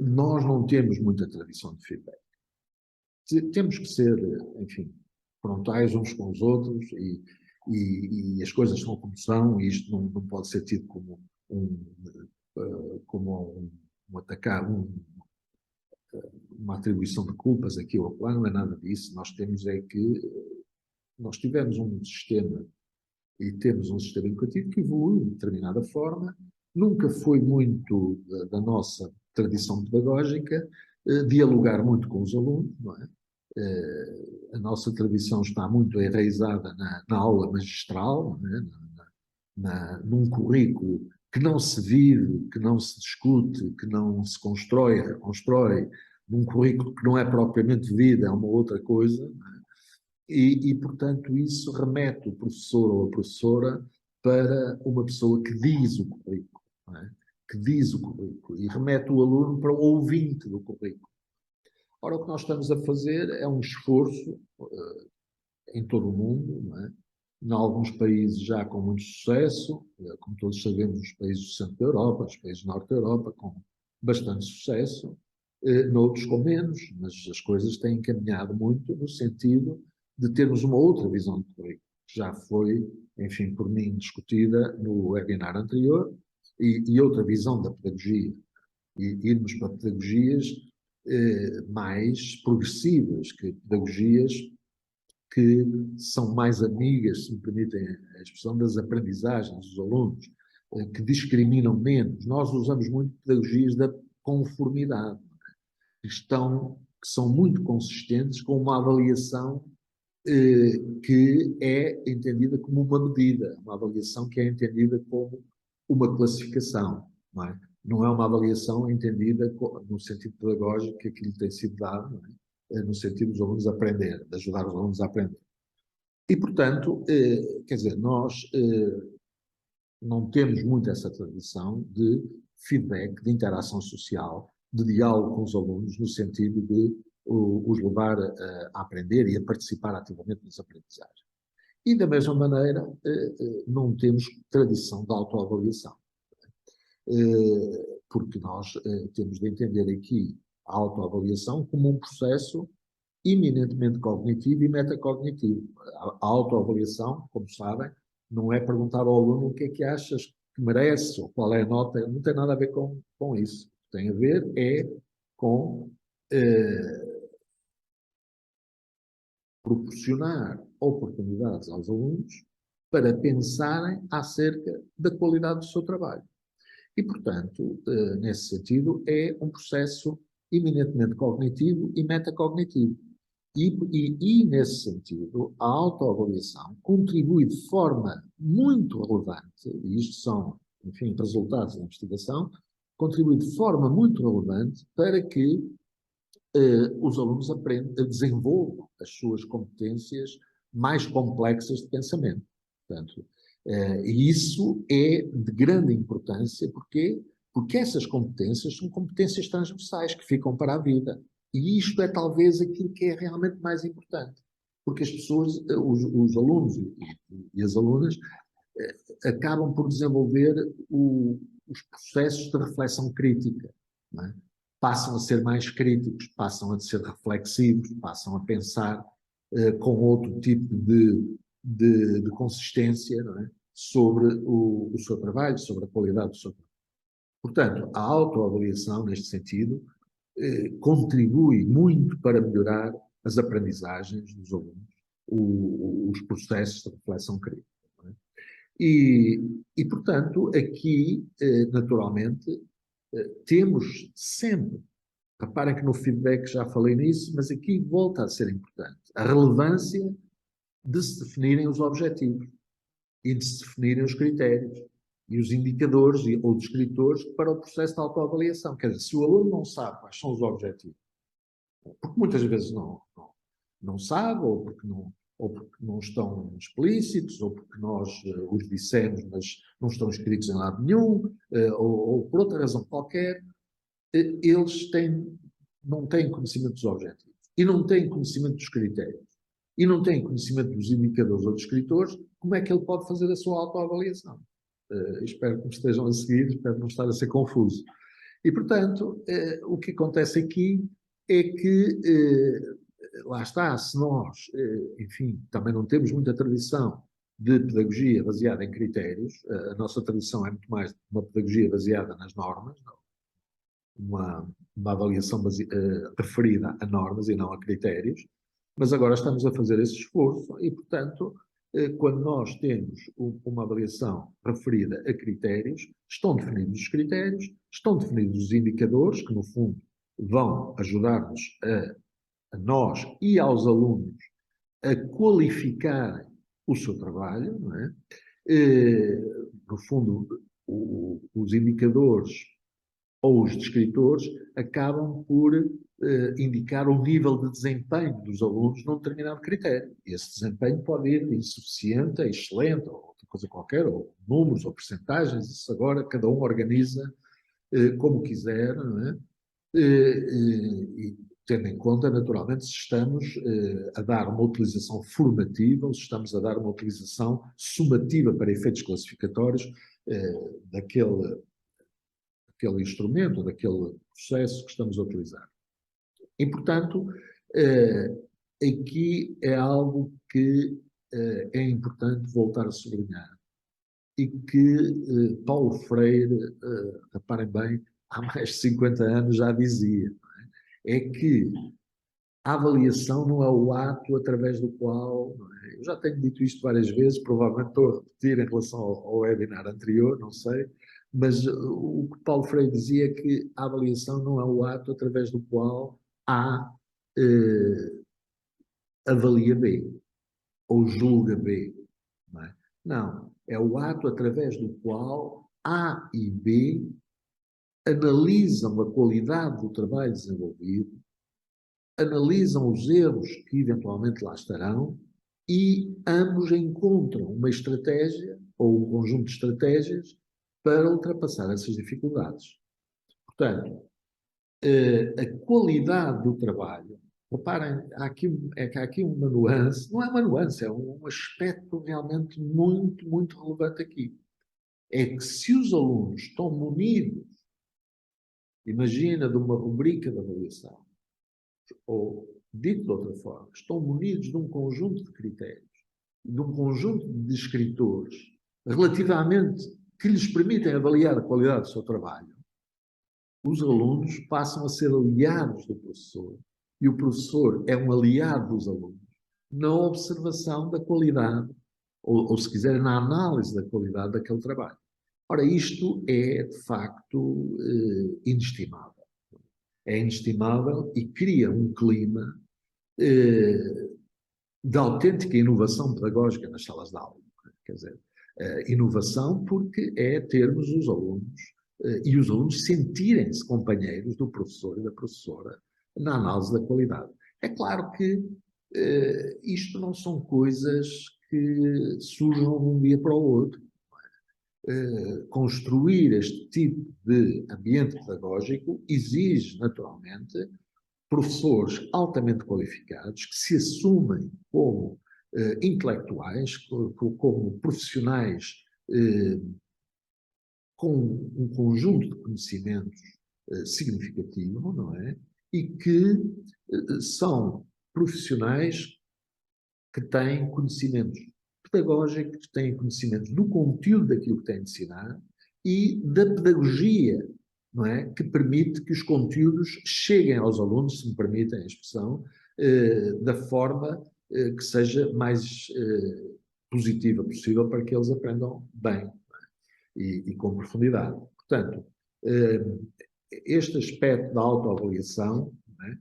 nós não temos muita tradição de feedback. Temos que ser, enfim, frontais uns com os outros e as coisas são como são e isto não pode ser tido como um atacar, uma atribuição de culpas aqui ou lá, não é nada disso. Nós temos é que nós tivemos um sistema e temos um sistema educativo que evolui de determinada forma, nunca foi muito da nossa tradição pedagógica dialogar muito com os alunos, não é? A nossa tradição está muito enraizada na aula magistral, não é? Num currículo que não se vive, que não se discute, que não se constrói, reconstrói, num currículo que não é propriamente vida, é uma outra coisa, não é? Portanto, isso remete o professor ou a professora para uma pessoa que diz o currículo, não é? Que diz o currículo, e remete o aluno para o ouvinte do currículo. Ora, o que nós estamos a fazer é um esforço em todo o mundo, não é? Em alguns países já com muito sucesso, como todos sabemos, os países do centro da Europa, os países do norte da Europa, com bastante sucesso, noutros com menos, mas as coisas têm caminhado muito no sentido de termos uma outra visão de currículo, que já foi, enfim, por mim discutida no webinar anterior, e outra visão da pedagogia, e irmos para pedagogias mais progressivas, que pedagogias que são mais amigas, se me permitem a expressão, das aprendizagens dos alunos, que discriminam menos. Nós usamos muito pedagogias da conformidade, que são muito consistentes com uma avaliação que é entendida como uma medida, uma avaliação que é entendida como uma classificação, não é? Não é uma avaliação entendida no sentido pedagógico que aquilo tem sido dado, não é? No sentido dos alunos aprender, de ajudar os alunos a aprender. E, portanto, quer dizer, nós não temos muito essa tradição de feedback, de interação social, de diálogo com os alunos, no sentido de os levar a aprender e a participar ativamente nas aprendizagens. E, da mesma maneira, não temos tradição de autoavaliação, porque nós temos de entender aqui a autoavaliação como um processo eminentemente cognitivo e metacognitivo. A autoavaliação, como sabem, não é perguntar ao aluno o que é que achas que merece, ou qual é a nota, não tem nada a ver com isso. Tem a ver com proporcionar oportunidades aos alunos para pensarem acerca da qualidade do seu trabalho. E, portanto, nesse sentido, é um processo eminentemente cognitivo e metacognitivo. E, nesse sentido, a autoavaliação contribui de forma muito relevante, e isto são, enfim, resultados da investigação, contribui de forma muito relevante para que os alunos desenvolvam as suas competências mais complexas de pensamento. Portanto, e isso é de grande importância, porque essas competências são competências transversais que ficam para a vida. E isto é talvez aquilo que é realmente mais importante, porque as pessoas, os alunos e as alunas, acabam por desenvolver os processos de reflexão crítica, não é? Passam a ser mais críticos, passam a ser reflexivos, passam a pensar com outro tipo de consistência, não é? Sobre o seu trabalho, sobre a qualidade do seu trabalho. Portanto, a autoavaliação, neste sentido, contribui muito para melhorar as aprendizagens dos alunos, os processos de reflexão crítica. Não é? Portanto, aqui, naturalmente, temos sempre, reparem que no feedback já falei nisso, mas aqui volta a ser importante, a relevância de se definirem os objetivos e de se definirem os critérios e os indicadores ou descritores para o processo de autoavaliação. Quer dizer, se o aluno não sabe quais são os objetivos, porque muitas vezes não sabe, ou porque não estão explícitos, ou porque nós os dissemos, mas não estão escritos em lado nenhum, ou por outra razão qualquer, eles não têm conhecimento dos objetivos, e não têm conhecimento dos critérios, e não têm conhecimento dos indicadores ou descritores, como é que ele pode fazer a sua autoavaliação? Espero que me estejam a seguir, espero não estar a ser confuso. E, portanto, o que acontece aqui é que, lá está, se nós, enfim, também não temos muita tradição de pedagogia baseada em critérios, a nossa tradição é muito mais uma pedagogia baseada nas normas, uma avaliação referida a normas e não a critérios, mas agora estamos a fazer esse esforço e, portanto, quando nós temos uma avaliação referida a critérios, estão definidos os critérios, estão definidos os indicadores, que no fundo vão ajudar-nos a nós e aos alunos a qualificarem o seu trabalho, não é? No fundo, os indicadores ou os descritores acabam por indicar o nível de desempenho dos alunos num determinado critério. E esse desempenho pode ir insuficiente, a excelente, ou outra coisa qualquer, ou números, ou percentagens, isso agora cada um organiza como quiser, não é? E tendo em conta, naturalmente, se estamos a dar uma utilização formativa ou se estamos a dar uma utilização sumativa para efeitos classificatórios daquele instrumento, daquele processo que estamos a utilizar. E, portanto, aqui é algo que é importante voltar a sublinhar e que Paulo Freire, reparem bem, há mais de 50 anos já dizia, é que a avaliação não é o ato através do qual, eu já tenho dito isto várias vezes, provavelmente estou a repetir em relação ao webinar anterior, não sei, mas o que Paulo Freire dizia é que a avaliação não é o ato através do qual A avalia B ou julga B. Não é? Não, é o ato através do qual A e B analisam a qualidade do trabalho desenvolvido, analisam os erros que eventualmente lá estarão e ambos encontram uma estratégia ou um conjunto de estratégias para ultrapassar essas dificuldades. Portanto, a qualidade do trabalho, reparem, há aqui uma nuance, não é uma nuance, é um aspecto realmente muito, muito relevante aqui. É que se os alunos estão munidos, imagina de uma rubrica de avaliação, ou, dito de outra forma, estão munidos de um conjunto de critérios, de um conjunto de descritores, relativamente que lhes permitem avaliar a qualidade do seu trabalho, os alunos passam a ser aliados do professor e o professor é um aliado dos alunos na observação da qualidade, ou se quiserem, na análise da qualidade daquele trabalho. Ora, isto é, de facto, inestimável. É inestimável e cria um clima de autêntica inovação pedagógica nas salas de aula. Quer dizer, inovação porque é termos os alunos e os alunos sentirem-se companheiros do professor e da professora na análise da qualidade. É claro que isto não são coisas que surjam de um dia para o outro. Construir este tipo de ambiente pedagógico exige, naturalmente, professores altamente qualificados que se assumem como intelectuais, como profissionais com um conjunto de conhecimentos significativo, não é? E que são profissionais que têm conhecimentos pedagógicos, que têm conhecimentos do conteúdo daquilo que têm de ensinar e da pedagogia, não é? Que permite que os conteúdos cheguem aos alunos, se me permitem a expressão, da forma que seja mais positiva possível para que eles aprendam bem e com profundidade. Portanto, este aspecto da autoavaliação, né,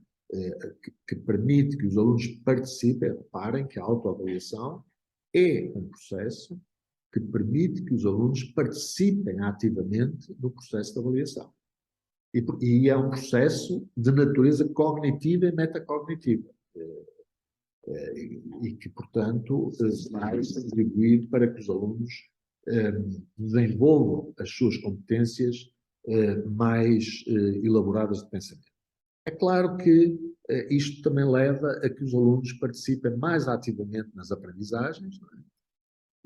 que permite que os alunos participem, reparem que a autoavaliação é um processo que permite que os alunos participem ativamente no processo de avaliação. E é um processo de natureza cognitiva e metacognitiva. E que, portanto, vai contribuir para que os alunos desenvolvam as suas competências mais elaboradas de pensamento. É claro que isto também leva a que os alunos participem mais ativamente nas aprendizagens. Não é?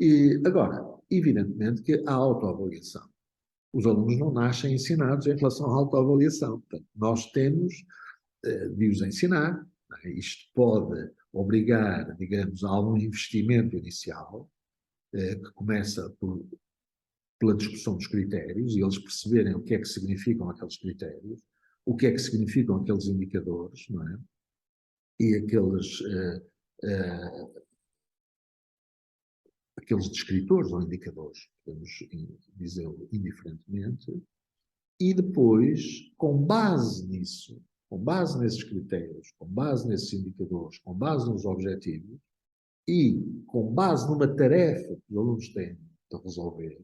E, agora, evidentemente que a autoavaliação. Os alunos não nascem ensinados em relação à autoavaliação. Portanto, nós temos de os ensinar. Não é? Isto pode obrigar, digamos, a algum investimento inicial, que começa pela discussão dos critérios e eles perceberem o que é que significam aqueles critérios. o que é que significam aqueles indicadores, não é? E aqueles descritores ou indicadores, podemos dizê-lo indiferentemente, e depois, com base nisso, com base nesses critérios, com base nesses indicadores, com base nos objetivos e com base numa tarefa que os alunos têm de resolver,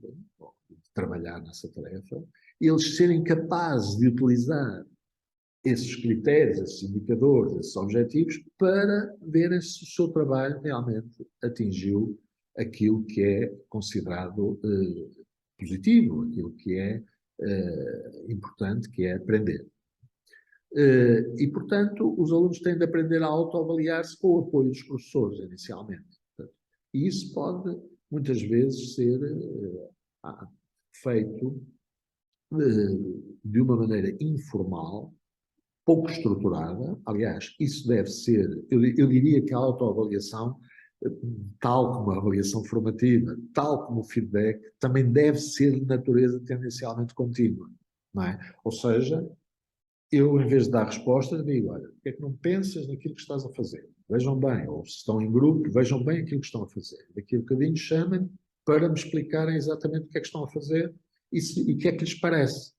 de trabalhar nessa tarefa, eles serem capazes de utilizar esses critérios, esses indicadores, esses objetivos, para verem se o seu trabalho realmente atingiu aquilo que é considerado positivo, aquilo que é importante, que é aprender. E, portanto, os alunos têm de aprender a autoavaliar-se com o apoio dos professores, inicialmente. E isso pode, muitas vezes, ser feito de uma maneira informal, pouco estruturada. Aliás, isso deve ser, eu diria que a autoavaliação, tal como a avaliação formativa, tal como o feedback, também deve ser de natureza tendencialmente contínua, não é? Ou seja, eu, em vez de dar respostas, digo, olha, porque é que não pensas naquilo que estás a fazer? Vejam bem, ou se estão em grupo, vejam bem aquilo que estão a fazer. Daqui a bocadinho chamem para me explicarem exatamente o que é que estão a fazer e o que é que lhes parece.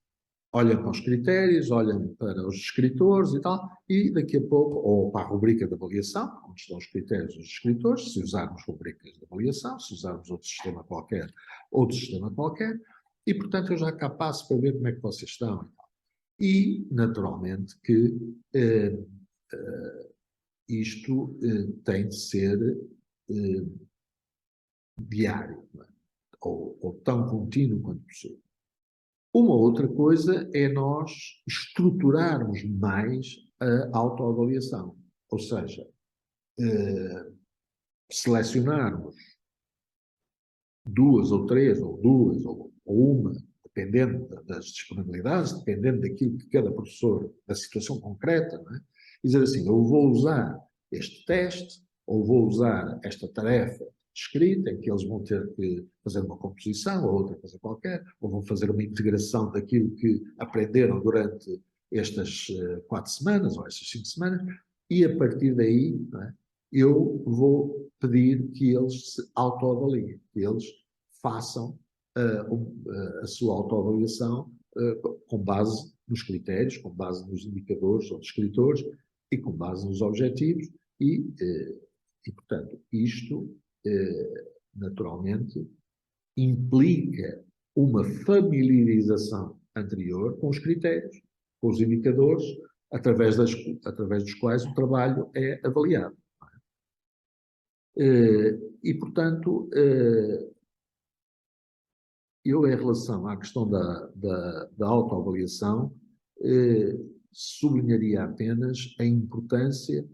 Olhem para os critérios, olhem para os escritores e tal, e daqui a pouco, ou para a rubrica de avaliação, onde estão os critérios dos escritores, se usarmos rubricas de avaliação, se usarmos outro sistema qualquer, e, portanto, eu já cá passo para ver como é que vocês estão e tal. E, naturalmente, que isto tem de ser diário, não é? ou tão contínuo quanto possível. Uma outra coisa é nós estruturarmos mais a autoavaliação, ou seja, selecionarmos duas ou três, ou uma, dependendo das disponibilidades, dependendo daquilo que cada professor, da situação concreta, não é? E dizer assim, eu vou usar este teste, ou vou usar esta tarefa escrita, em que eles vão ter que fazer uma composição, ou outra coisa qualquer, ou vão fazer uma integração daquilo que aprenderam durante estas 4 semanas, ou estas 5 semanas, e a partir daí, não é, eu vou pedir que eles se autoavaliem, que eles façam a sua autoavaliação com base nos critérios, com base nos indicadores ou descritores e com base nos objetivos e portanto, isto naturalmente implica uma familiarização anterior com os critérios, com os indicadores, através dos quais o trabalho é avaliado. E, portanto, eu, em relação à questão da autoavaliação, sublinharia apenas a importância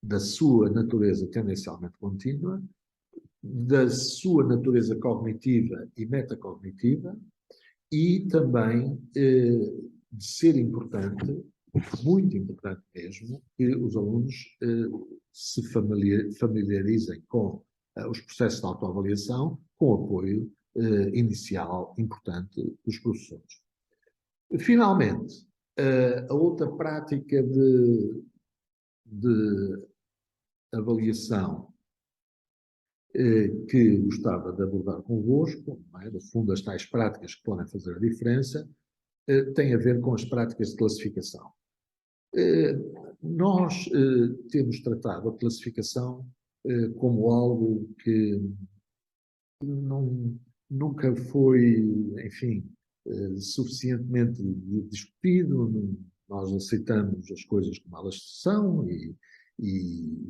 da sua natureza tendencialmente contínua, da sua natureza cognitiva e metacognitiva, e também de ser importante, muito importante mesmo, que os alunos se familiarizem com os processos de autoavaliação, com apoio inicial importante dos professores. Finalmente, a outra prática de avaliação que gostava de abordar convosco, é? No fundo, as tais práticas que podem fazer a diferença, tem a ver com as práticas de classificação. Nós temos tratado a classificação como algo que nunca foi, enfim, suficientemente discutido. Nós aceitamos as coisas como elas são e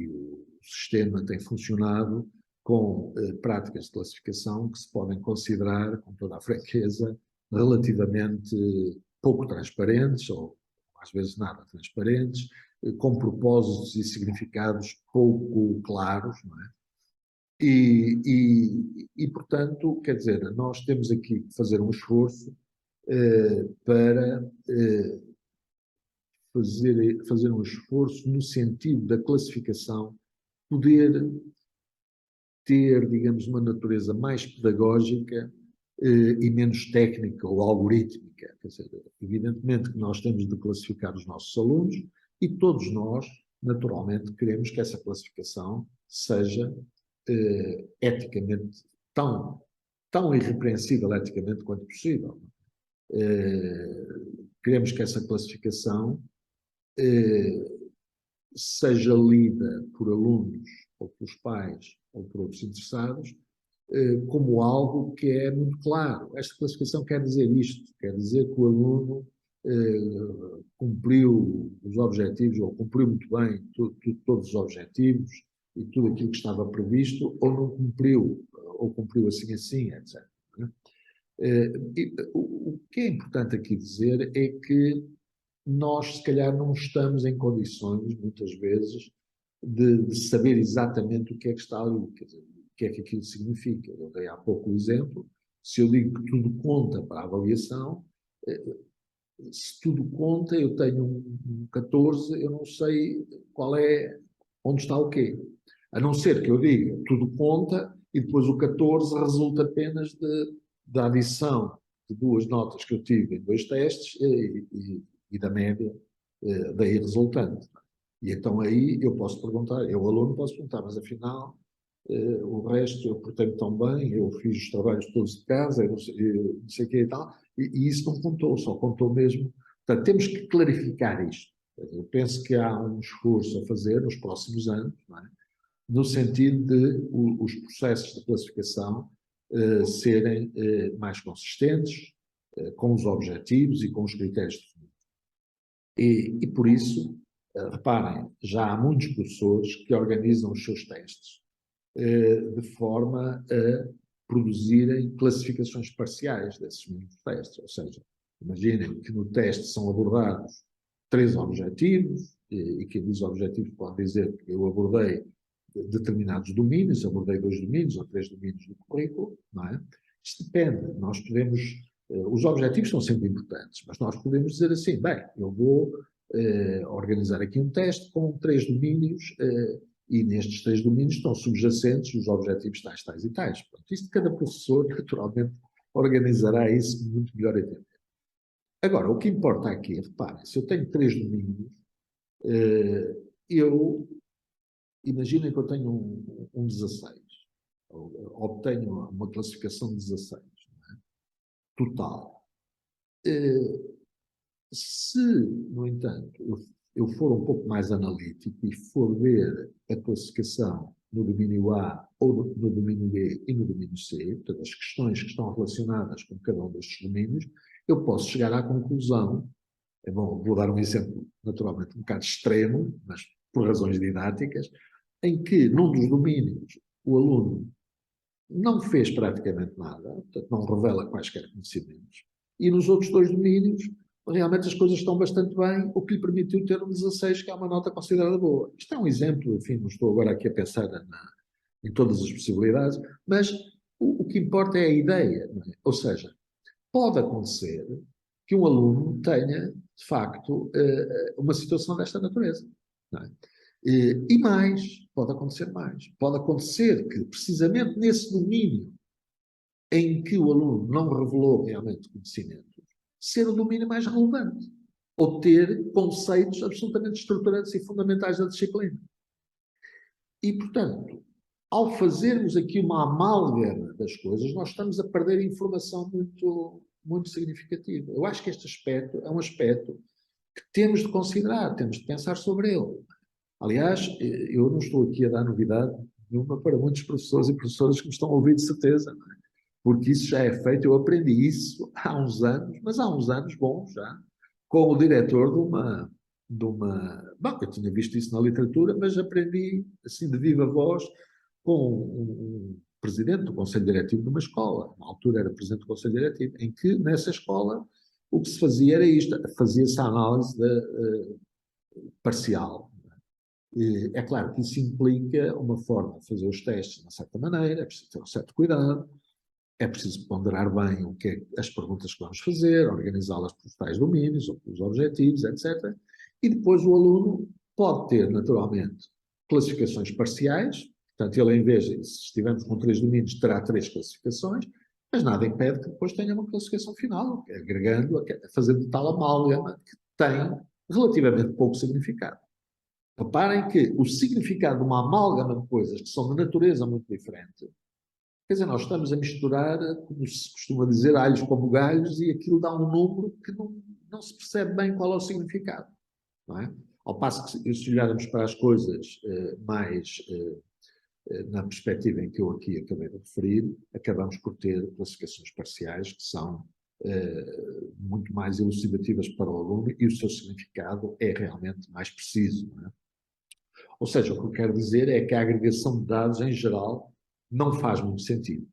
o sistema tem funcionado com práticas de classificação que se podem considerar, com toda a franqueza, relativamente pouco transparentes, ou às vezes nada transparentes, com propósitos e significados pouco claros, não é? E, portanto, quer dizer, nós temos aqui que fazer um esforço para fazer um esforço no sentido da classificação poder ter, digamos, uma natureza mais pedagógica e menos técnica ou algorítmica. Quer dizer, evidentemente que nós temos de classificar os nossos alunos e todos nós, naturalmente, queremos que essa classificação seja eticamente tão irrepreensível eticamente quanto possível. Queremos que essa classificação seja lida por alunos, ou pelos pais, ou por outros interessados, como algo que é muito claro. Esta classificação quer dizer isto, quer dizer que o aluno cumpriu os objetivos, ou cumpriu muito bem todos os objetivos e tudo aquilo que estava previsto, ou não cumpriu, ou cumpriu assim, etc. O que é importante aqui dizer é que nós, se calhar, não estamos em condições, muitas vezes, de saber exatamente o que é que está ali, quer dizer, o que é que aquilo significa. Eu dei há pouco o exemplo, se eu digo que tudo conta para a avaliação, se tudo conta, eu tenho um 14, eu não sei onde está o quê. A não ser que eu diga tudo conta e depois o 14 resulta apenas da adição de duas notas que eu tive em 2 testes e da média daí resultante. E então aí eu posso perguntar, eu aluno posso perguntar, mas afinal o resto eu portei-me tão bem, eu fiz os trabalhos todos de casa, eu não sei o que e tal, e isso não contou, só contou mesmo. Portanto, temos que clarificar isto. Eu penso que há um esforço a fazer nos próximos anos, não é? No sentido de os processos de classificação serem mais consistentes, com os objetivos e com os critérios definidos. E por isso, reparem, já há muitos professores que organizam os seus testes de forma a produzirem classificações parciais desses mesmos testes. Ou seja, imaginem que no teste são abordados 3 objetivos, e quem diz objetivos pode dizer que eu abordei determinados domínios, abordei 2 domínios ou 3 domínios do currículo, não é? Isto depende, nós podemos, os objetivos são sempre importantes, mas nós podemos dizer assim, bem, eu vou organizar aqui um teste com 3 domínios e nestes 3 domínios estão subjacentes os objetivos tais, tais e tais. Portanto, isto cada professor, naturalmente, organizará isso muito melhor entender. Agora, o que importa aqui, reparem, se eu tenho 3 domínios, imaginem que eu tenho um 16, obtenho uma classificação de 16, não é? Total. Se, no entanto, eu for um pouco mais analítico e for ver a classificação no domínio A ou no domínio B e no domínio C, portanto, as questões que estão relacionadas com cada um destes domínios, eu posso chegar à conclusão, é bom, vou dar um exemplo naturalmente um bocado extremo, mas por razões didáticas, em que num dos domínios o aluno não fez praticamente nada, portanto não revela quaisquer conhecimentos, e nos outros 2 domínios realmente as coisas estão bastante bem, o que lhe permitiu ter um 16, que é uma nota considerada boa. Isto é um exemplo, enfim, não estou agora aqui a pensar em todas as possibilidades, mas o que importa é a ideia, não é? Ou seja, pode acontecer que um aluno tenha, de facto, uma situação desta natureza, não é? E mais, pode acontecer mais. Pode acontecer que, precisamente nesse domínio em que o aluno não revelou realmente conhecimento, ser o domínio mais relevante, ou ter conceitos absolutamente estruturantes e fundamentais da disciplina. E, portanto, ao fazermos aqui uma amálgama das coisas, nós estamos a perder informação muito, muito significativa. Eu acho que este aspecto é um aspecto que temos de considerar, temos de pensar sobre ele. Aliás, eu não estou aqui a dar novidade nenhuma para muitos professores e professoras que me estão a ouvir de certeza, não é? Porque isso já é feito, eu aprendi isso há uns anos, mas há uns anos bons já, com o diretor bom, eu tinha visto isso na literatura, mas aprendi assim de viva voz com um presidente do Conselho Diretivo de uma escola, na altura era presidente do Conselho Diretivo, em que nessa escola o que se fazia era isto, fazia-se a análise parcial. É claro que isso implica uma forma de fazer os testes de uma certa maneira, é preciso ter um certo cuidado, é preciso ponderar bem o que é as perguntas que vamos fazer, organizá-las por tais domínios ou pelos objetivos, etc. E depois o aluno pode ter, naturalmente, classificações parciais, portanto, ele, em vez de, se estivermos com 3 domínios, terá 3 classificações, Mas nada impede que depois tenha uma classificação final, agregando, fazendo tal amálgama que tem relativamente pouco significado. Reparem que o significado de uma amálgama de coisas que são de natureza muito diferente, quer dizer, nós estamos a misturar, como se costuma dizer, alhos com bugalhos, e aquilo dá um número que não se percebe bem qual é o significado. Não é? Ao passo que, se olharmos para as coisas mais na perspectiva em que eu aqui acabei de referir, acabamos por ter classificações parciais que são muito mais elucidativas para o aluno e o seu significado é realmente mais preciso. Não é? Ou seja, o que eu quero dizer é que a agregação de dados, em geral, não faz muito sentido.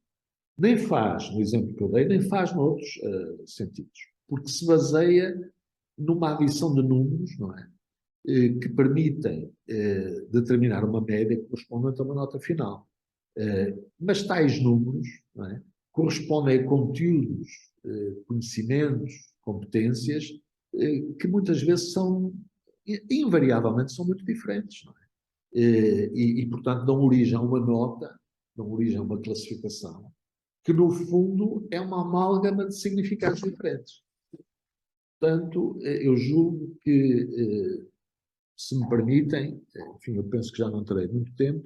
Nem faz, no exemplo que eu dei, nem faz noutros sentidos. Porque se baseia numa adição de números, não é? Que permitem determinar uma média correspondente a uma nota final. Mas tais números, não é? Correspondem a conteúdos, conhecimentos, competências, que muitas vezes são, invariavelmente, são muito diferentes. Não é? Portanto, dão origem a uma nota, dão origem a uma classificação, que no fundo é uma amálgama de significados diferentes. Portanto, eu julgo que, se me permitem, enfim, eu penso que já não terei muito tempo,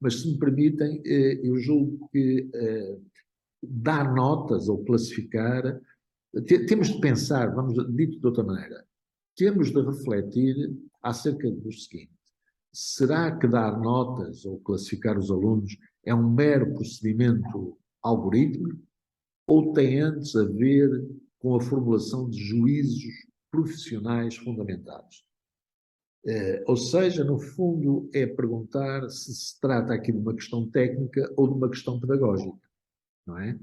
mas se me permitem, eu julgo que dar notas ou classificar, temos de pensar, vamos, dito de outra maneira, temos de refletir acerca do seguinte: será que dar notas ou classificar os alunos é um mero procedimento algorítmico ou tem antes a ver com a formulação de juízos profissionais fundamentados? Ou seja, no fundo, é perguntar se trata aqui de uma questão técnica ou de uma questão pedagógica, não é?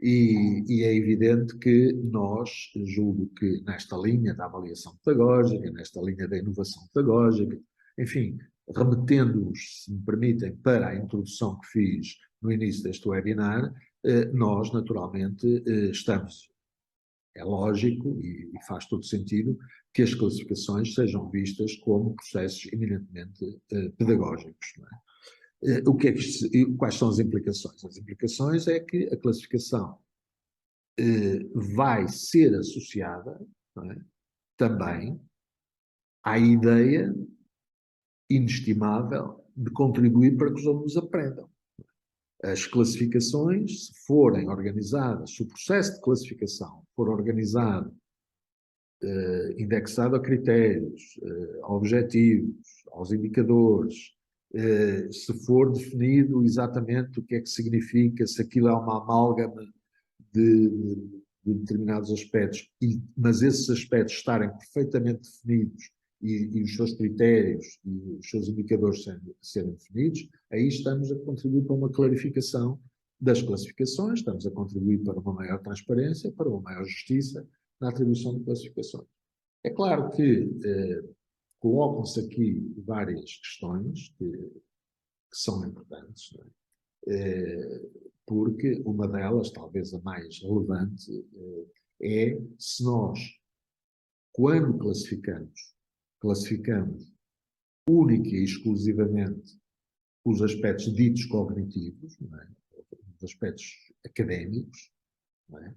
E é evidente que nós, julgo que nesta linha da avaliação pedagógica, nesta linha da inovação pedagógica, enfim, remetendo-os, se me permitem, para a introdução que fiz no início deste webinar, nós, naturalmente, estamos, é lógico e faz todo sentido que as classificações sejam vistas como processos eminentemente pedagógicos. Não é? O que é que, quais são as implicações? As implicações é que a classificação vai ser associada, não é, também à ideia inestimável de contribuir para que os alunos aprendam. As classificações, se forem organizadas, se o processo de classificação for organizado, indexado a critérios, a objetivos, aos indicadores, se for definido exatamente o que é que significa, se aquilo é uma amálgama de determinados aspectos, mas esses aspectos estarem perfeitamente definidos e os seus critérios e os seus indicadores serem definidos, aí estamos a contribuir para uma clarificação das classificações, estamos a contribuir para uma maior transparência, para uma maior justiça na atribuição de classificações. É claro que colocam-se aqui várias questões que são importantes, não é? Porque uma delas, talvez a mais relevante, é se nós, quando classificamos única e exclusivamente os aspectos ditos cognitivos, não é? Os aspectos académicos, não é?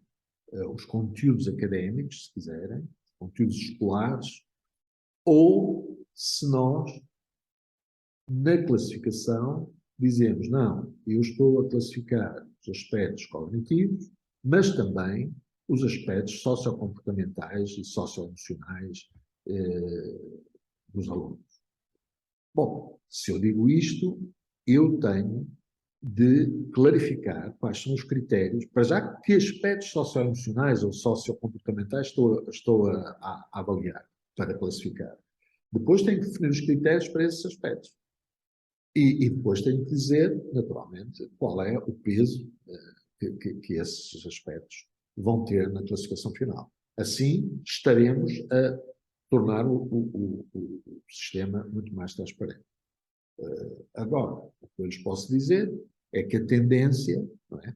Os conteúdos académicos, se quiserem, conteúdos escolares, ou se nós, na classificação, dizemos, não, eu estou a classificar os aspectos cognitivos, mas também os aspectos sociocomportamentais e socioemocionais dos alunos. Bom, se eu digo isto, eu tenho de clarificar quais são os critérios, para já que aspectos socioemocionais ou sociocomportamentais estou a avaliar, para classificar. Depois tenho que definir os critérios para esses aspectos. E depois tenho que dizer, naturalmente, qual é o peso que esses aspectos vão ter na classificação final. Assim, estaremos a tornar o sistema muito mais transparente. Agora, o que eu lhes posso dizer é que a tendência, não é?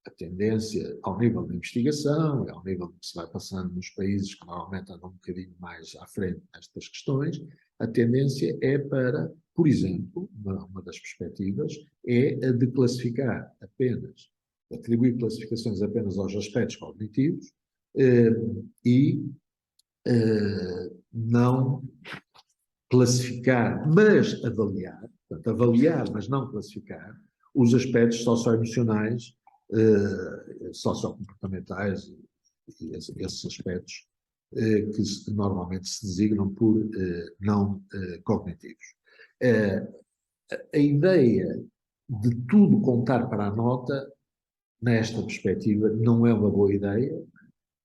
A tendência ao nível da investigação, ao nível que se vai passando nos países que normalmente andam um bocadinho mais à frente nestas questões, a tendência é para, por exemplo, uma das perspectivas, é a de classificar apenas atribuir classificações apenas aos aspectos cognitivos e não classificar, mas avaliar, portanto, avaliar, mas não classificar, os aspectos socioemocionais, sociocomportamentais e esses aspectos que normalmente se designam por não cognitivos. A ideia de tudo contar para a nota, nesta perspectiva, não é uma boa ideia.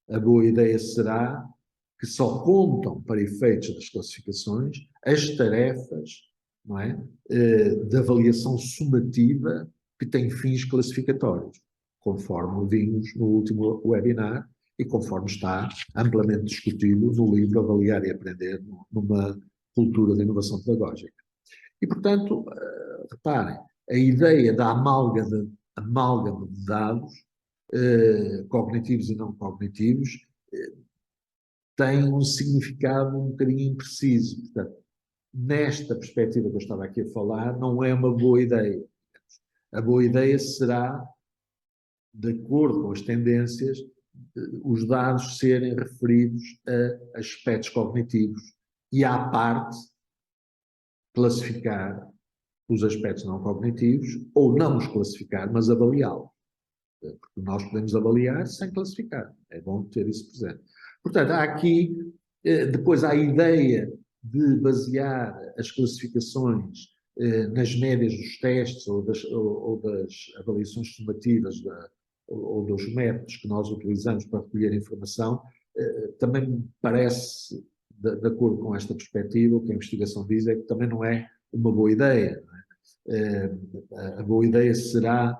A boa ideia será que só contam para efeitos das classificações as tarefas, não é, de avaliação sumativa que têm fins classificatórios, conforme vimos no último webinar e conforme está amplamente discutido no livro Avaliar e Aprender numa cultura de inovação pedagógica. E, portanto, reparem, a ideia da amálgama de dados, cognitivos e não cognitivos, tem um significado um bocadinho impreciso. Portanto, nesta perspectiva que eu estava aqui a falar, não é uma boa ideia. A boa ideia será, de acordo com as tendências, os dados serem referidos a aspectos cognitivos e, à parte, classificar os aspectos não cognitivos, ou não os classificar, mas avaliá-los. Porque nós podemos avaliar sem classificar. É bom ter isso presente. Portanto, há aqui, depois há a ideia de basear as classificações nas médias dos testes ou das avaliações sumativas ou dos métodos que nós utilizamos para recolher informação, também me parece, de acordo com esta perspectiva, o que a investigação diz é que também não é uma boa ideia. Não é? A boa ideia será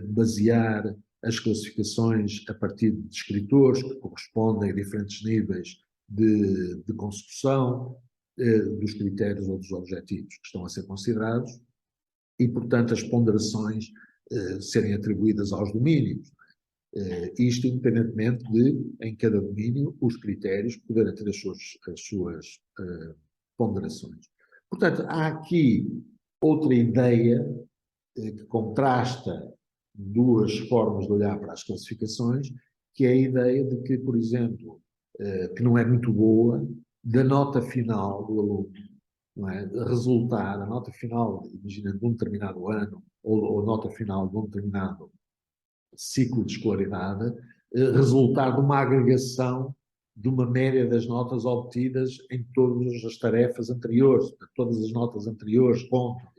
basear as classificações a partir de descritores que correspondem a diferentes níveis de consecução dos critérios ou dos objetivos que estão a ser considerados e, portanto, as ponderações serem atribuídas aos domínios. Isto independentemente de, em cada domínio, os critérios poderem ter as suas ponderações. Portanto, há aqui outra ideia que contrasta duas formas de olhar para as classificações, que é a ideia de que, por exemplo, que não é muito boa, da nota final do aluno, não é? Resultar, a nota final, imagina, de um determinado ano, ou nota final de um determinado ciclo de escolaridade, resultar de uma agregação de uma média das notas obtidas em todas as tarefas anteriores, todas as notas anteriores contam.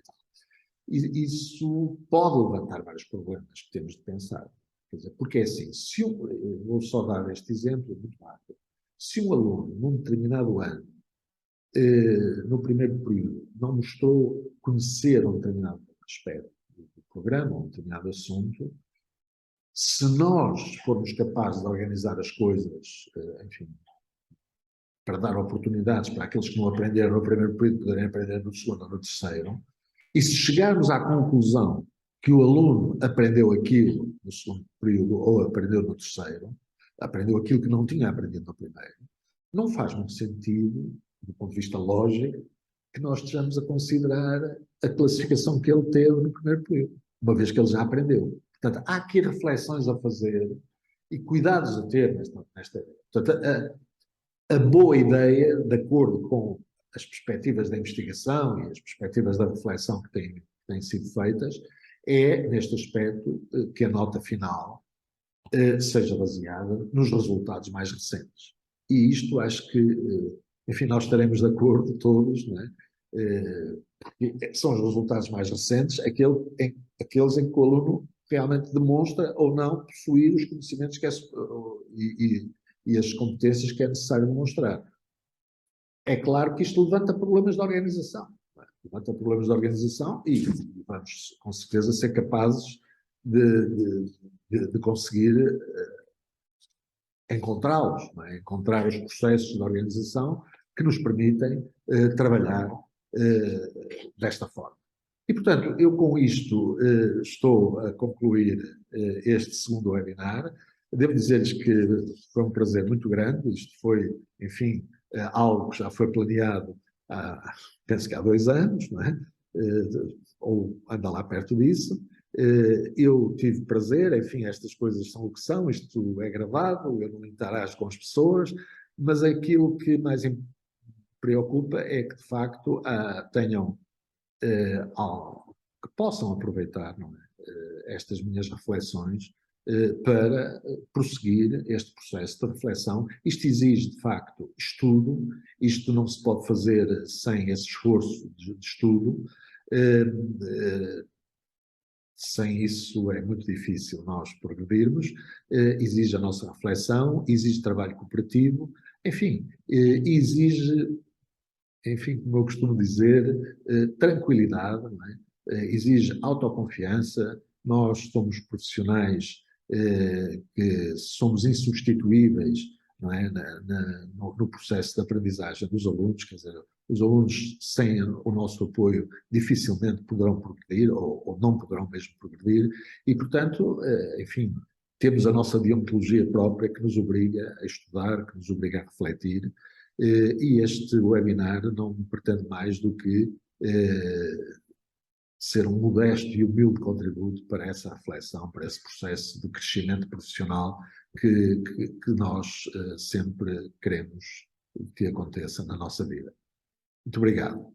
Isso pode levantar vários problemas que temos de pensar. Quer dizer, porque é assim, vou só dar este exemplo muito rápido. Se um aluno, num determinado ano, no primeiro período, não mostrou conhecer um determinado aspecto do programa, um determinado assunto, se nós formos capazes de organizar as coisas, enfim, para dar oportunidades para aqueles que não aprenderam no primeiro período poderem aprender no segundo ou no terceiro, e se chegarmos à conclusão que o aluno aprendeu aquilo no segundo período ou aprendeu no terceiro, aprendeu aquilo que não tinha aprendido no primeiro, não faz muito sentido, do ponto de vista lógico, que nós estejamos a considerar a classificação que ele teve no primeiro período, uma vez que ele já aprendeu. Portanto, há aqui reflexões a fazer e cuidados a ter nesta. Portanto, a boa ideia, de acordo com as perspectivas da investigação e as perspectivas da reflexão que têm sido feitas, é, neste aspecto, que a nota final seja baseada nos resultados mais recentes. E isto acho que, enfim, nós estaremos de acordo todos, não é? Porque são os resultados mais recentes, aqueles em que o aluno realmente demonstra ou não possuir os conhecimentos e as competências que é necessário demonstrar. É claro que isto levanta problemas de organização. Levanta problemas de organização e vamos, com certeza, ser capazes de conseguir encontrá-los, é? Encontrar os processos de organização que nos permitem trabalhar desta forma. E, portanto, eu com isto estou a concluir este segundo webinar. Devo dizer-lhes que foi um prazer muito grande. Isto foi, enfim, algo que já foi planeado penso que há 2 anos, não é? Ou anda lá perto disso. Eu tive prazer, enfim, estas coisas são o que são, isto é gravado, eu não interajo com as pessoas, mas aquilo que mais me preocupa é que, de facto, tenham, que possam aproveitar, não é? Estas minhas reflexões para prosseguir este processo de reflexão. Isto exige, de facto, estudo, isto não se pode fazer sem esse esforço de estudo. Sem isso é muito difícil nós progredirmos, exige a nossa reflexão, exige trabalho cooperativo, enfim, exige, enfim, como eu costumo dizer, tranquilidade, não é? Exige autoconfiança. Nós somos profissionais que somos insubstituíveis, não é? No processo de aprendizagem dos alunos, quer dizer, os alunos sem o nosso apoio dificilmente poderão progredir ou não poderão mesmo progredir e, portanto, enfim, temos a nossa deontologia própria que nos obriga a estudar, que nos obriga a refletir, e este webinar não pretende mais do que ser um modesto e humilde contributo para essa reflexão, para esse processo de crescimento profissional que nós sempre queremos que aconteça na nossa vida. Muito obrigado.